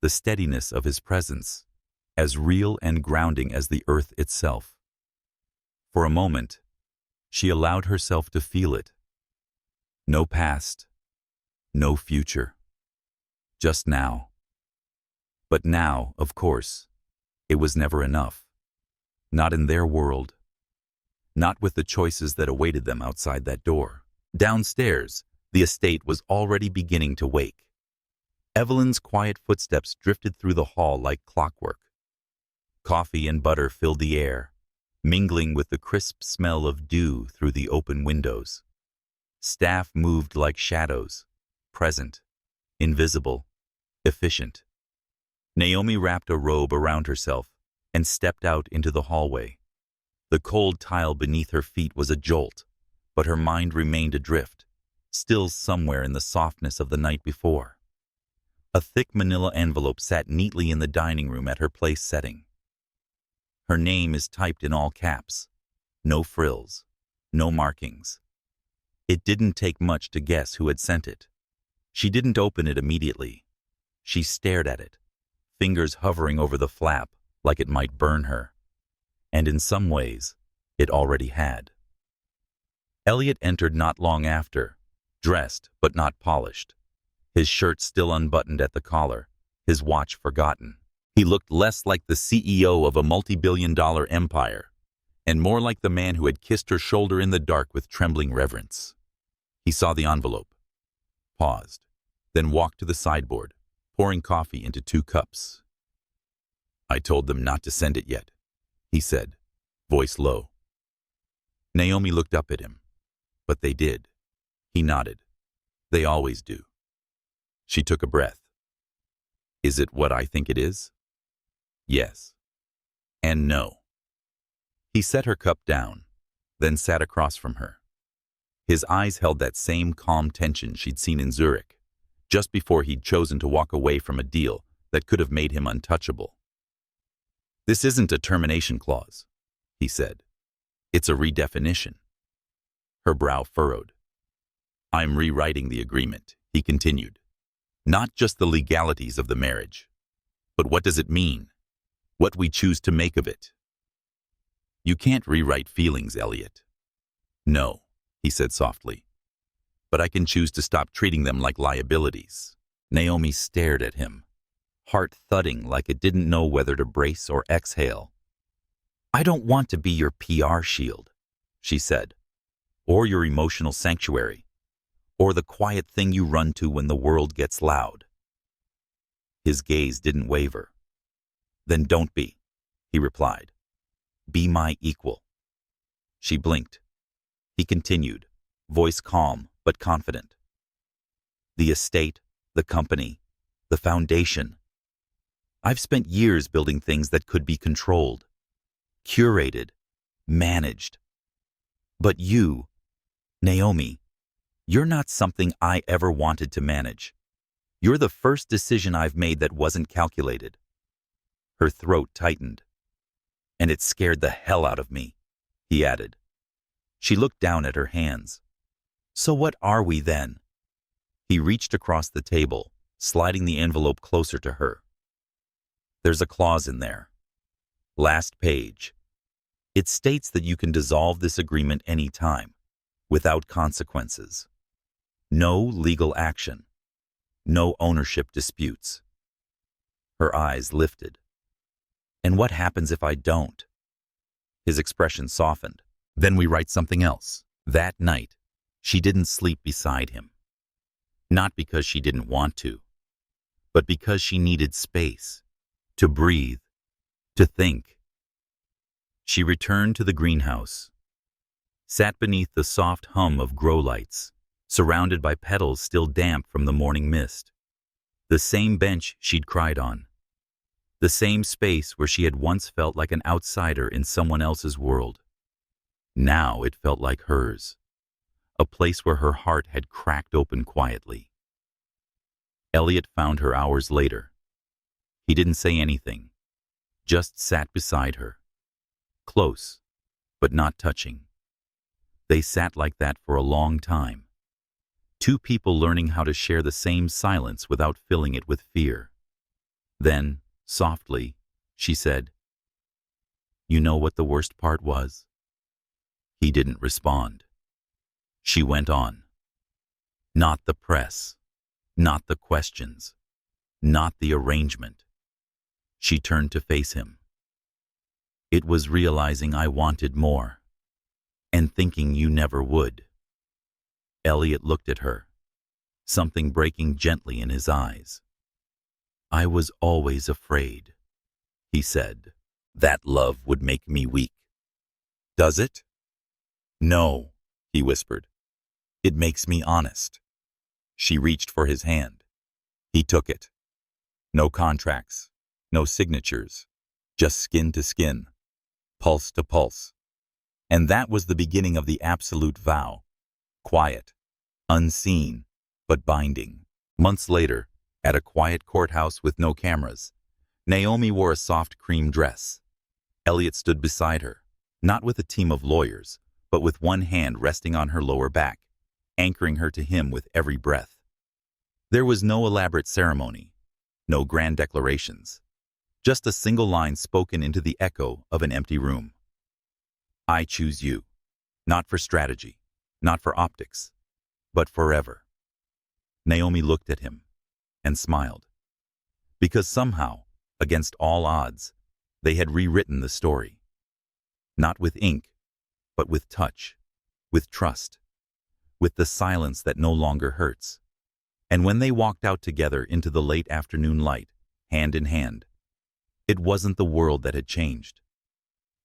A: the steadiness of his presence, as real and grounding as the earth itself. For a moment, she allowed herself to feel it. No past, no future. Just now. But now, of course, it was never enough. Not in their world. Not with the choices that awaited them outside that door. Downstairs, the estate was already beginning to wake. Evelyn's quiet footsteps drifted through the hall like clockwork. Coffee and butter filled the air, mingling with the crisp smell of dew through the open windows. Staff moved like shadows, present, invisible, efficient. Naomi wrapped a robe around herself and stepped out into the hallway. The cold tile beneath her feet was a jolt, but her mind remained adrift, still somewhere in the softness of the night before. A thick manila envelope sat neatly in the dining room at her place setting. Her name is typed in all caps. No frills, no markings. It didn't take much to guess who had sent it. She didn't open it immediately. She stared at it, fingers hovering over the flap like it might burn her. And in some ways, it already had. Elliot entered not long after, dressed but not polished, his shirt still unbuttoned at the collar, his watch forgotten. He looked less like the CEO of a multi-billion-dollar empire, and more like the man who had kissed her shoulder in the dark with trembling reverence. He saw the envelope, paused, then walked to the sideboard, pouring coffee into 2 cups. "I told them not to send it yet," he said, voice low. Naomi looked up at him. "But they did." He nodded. "They always do." She took a breath. "Is it what I think it is?" "Yes. And no." He set her cup down, then sat across from her. His eyes held that same calm tension she'd seen in Zurich, just before he'd chosen to walk away from a deal that could have made him untouchable. "This isn't a termination clause," he said. "It's a redefinition." Her brow furrowed. "I'm rewriting the agreement," he continued. "Not just the legalities of the marriage, but what does it mean? What we choose to make of it." "You can't rewrite feelings, Elliot." "No," he said softly. "But I can choose to stop treating them like liabilities." Naomi stared at him, heart thudding like it didn't know whether to brace or exhale. "I don't want to be your PR shield," she said, "or your emotional sanctuary, or the quiet thing you run to when the world gets loud." His gaze didn't waver. "Then don't be," he replied. "Be my equal." She blinked. He continued, voice calm but confident. "The estate, the company, the foundation. I've spent years building things that could be controlled, curated, managed. But you, Naomi, you're not something I ever wanted to manage. You're the first decision I've made that wasn't calculated." Her throat tightened. "And it scared the hell out of me," he added. She looked down at her hands. "So what are we then?" He reached across the table, sliding the envelope closer to her. "There's a clause in there. Last page. It states that you can dissolve this agreement any time, without consequences. No legal action. No ownership disputes." Her eyes lifted. "And what happens if I don't?" His expression softened. "Then we write something else." That night, she didn't sleep beside him. Not because she didn't want to, but because she needed space, to breathe, to think. She returned to the greenhouse, sat beneath the soft hum of grow lights, surrounded by petals still damp from the morning mist. The same bench she'd cried on, the same space where she had once felt like an outsider in someone else's world. Now it felt like hers, a place where her heart had cracked open quietly. Elliot found her hours later. He didn't say anything, just sat beside her, close, but not touching. They sat like that for a long time. Two people learning how to share the same silence without filling it with fear. Then, softly, she said, "You know what the worst part was?" He didn't respond. She went on. Not the press, not the questions, not the arrangement. She turned to face him. "It was realizing I wanted more, and thinking you never would." Elliot looked at her, something breaking gently in his eyes. "I was always afraid," he said, "that love would make me weak." "Does it?" "No," he whispered. "It makes me honest." She reached for his hand. He took it. No contracts, no signatures, just skin to skin, pulse to pulse. And that was the beginning of the absolute vow. Quiet, unseen, but binding. Months later, at a quiet courthouse with no cameras, Naomi wore a soft cream dress. Elliot stood beside her, not with a team of lawyers, but with one hand resting on her lower back, anchoring her to him with every breath. There was no elaborate ceremony, no grand declarations, just a single line spoken into the echo of an empty room. "I choose you, not for strategy, not for optics, but forever." Naomi looked at him and smiled, because somehow, against all odds, they had rewritten the story. Not with ink, but with touch, with trust, with the silence that no longer hurts. And when they walked out together into the late afternoon light, hand in hand, it wasn't the world that had changed.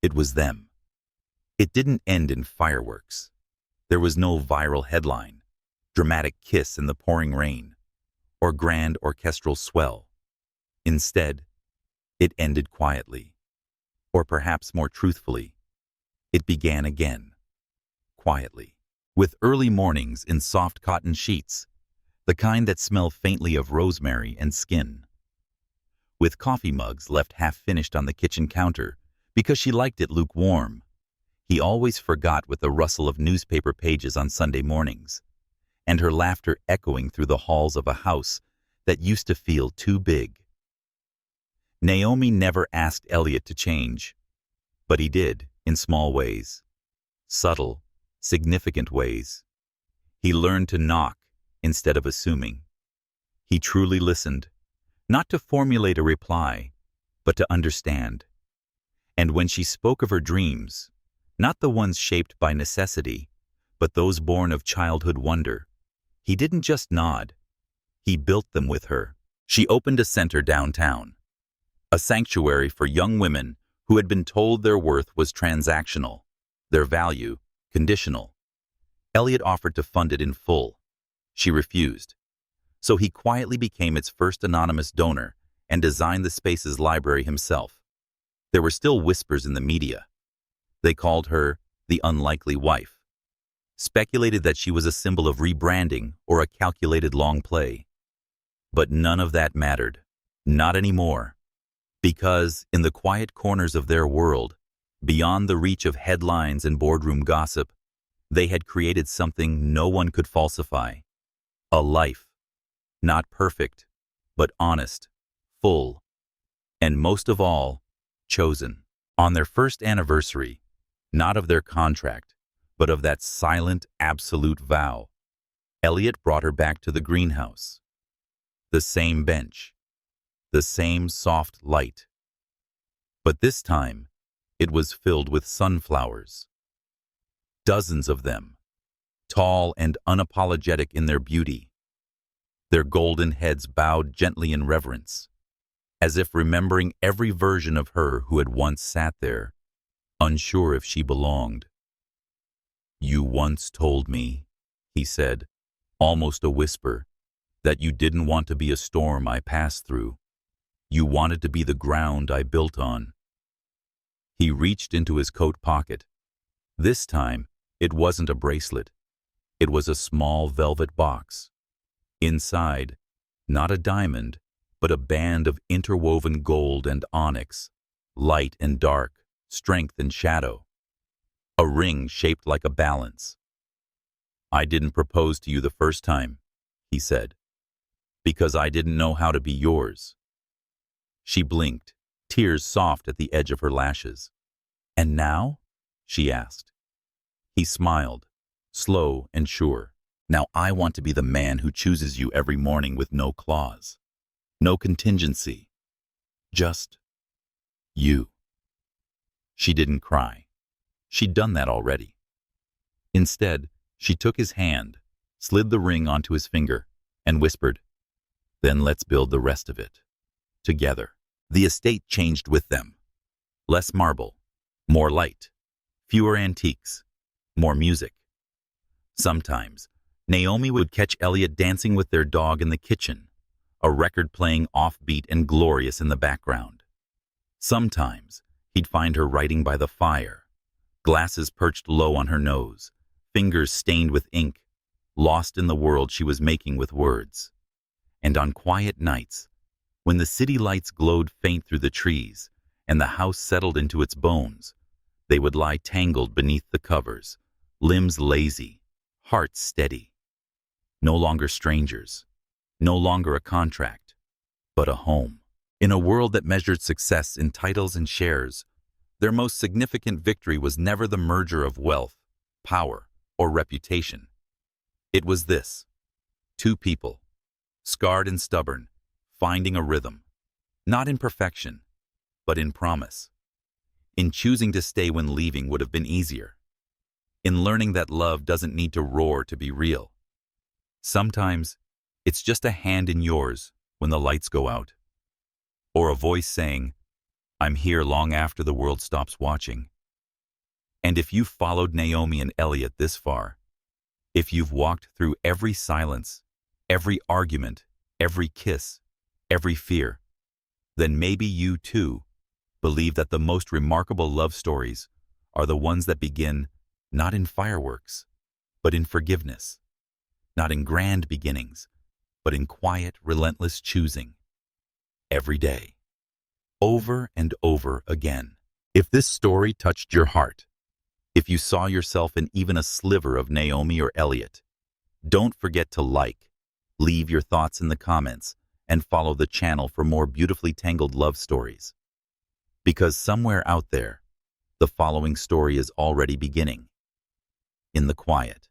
A: It was them. It didn't end in fireworks. There was no viral headline, dramatic kiss in the pouring rain, or grand orchestral swell. Instead, it ended quietly, or perhaps more truthfully, it began again, quietly, with early mornings in soft cotton sheets, the kind that smell faintly of rosemary and skin. With coffee mugs left half-finished on the kitchen counter because she liked it lukewarm. He always forgot with the rustle of newspaper pages on Sunday mornings, and her laughter echoing through the halls of a house that used to feel too big. Naomi never asked Elliot to change, but he did, in small ways, subtle, significant ways. He learned to knock instead of assuming. He truly listened, not to formulate a reply, but to understand. And when she spoke of her dreams, not the ones shaped by necessity, but those born of childhood wonder, he didn't just nod. He built them with her. She opened a center downtown, a sanctuary for young women who had been told their worth was transactional, their value conditional. Elliot offered to fund it in full. She refused. So he quietly became its first anonymous donor and designed the space's library himself. There were still whispers in the media. They called her the unlikely wife, speculated that she was a symbol of rebranding or a calculated long play. But none of that mattered. Not anymore. Because in the quiet corners of their world, beyond the reach of headlines and boardroom gossip, they had created something no one could falsify. A life. Not perfect, but honest, full, and most of all, chosen. On their first anniversary, not of their contract, but of that silent, absolute vow, Elliot brought her back to the greenhouse. The same bench, the same soft light. But this time, it was filled with sunflowers. Dozens of them, tall and unapologetic in their beauty. their golden heads bowed gently in reverence, as if remembering every version of her who had once sat there, unsure if she belonged. "You once told me," he said, almost a whisper, "that you didn't want to be a storm I passed through. You wanted to be the ground I built on." He reached into his coat pocket. This time, it wasn't a bracelet. It was a small velvet box. Inside, not a diamond, but a band of interwoven gold and onyx, light and dark, strength and shadow. A ring shaped like a balance. "I didn't propose to you the first time," he said, "because I didn't know how to be yours." She blinked, tears soft at the edge of her lashes. "And now?" she asked. He smiled, slow and sure. "Now I want to be the man who chooses you every morning with no clause, no contingency. Just you." She didn't cry. She'd done that already. Instead, she took his hand, slid the ring onto his finger, and whispered, "Then let's build the rest of it. Together." The estate changed with them. Less marble, more light, fewer antiques, more music. Sometimes, Naomi would catch Elliot dancing with their dog in the kitchen, a record playing offbeat and glorious in the background. Sometimes, he'd find her writing by the fire, glasses perched low on her nose, fingers stained with ink, lost in the world she was making with words. And on quiet nights, when the city lights glowed faint through the trees and the house settled into its bones, they would lie tangled beneath the covers, limbs lazy, hearts steady. No longer strangers, no longer a contract, but a home. In a world that measured success in titles and shares, their most significant victory was never the merger of wealth, power, or reputation. It was this: two people, scarred and stubborn, finding a rhythm, not in perfection, but in promise. In choosing to stay when leaving would have been easier. In learning that love doesn't need to roar to be real. Sometimes, it's just a hand in yours when the lights go out. Or a voice saying, "I'm here long after the world stops watching." And if you've followed Naomi and Elliot this far, if you've walked through every silence, every argument, every kiss, every fear, then maybe you, too, believe that the most remarkable love stories are the ones that begin not in fireworks, but in forgiveness, not in grand beginnings, but in quiet, relentless choosing, every day, over and over again. If this story touched your heart, if you saw yourself in even a sliver of Naomi or Elliot, don't forget to like, leave your thoughts in the comments, and follow the channel for more beautifully tangled love stories. Because somewhere out there, the following story is already beginning. In the quiet.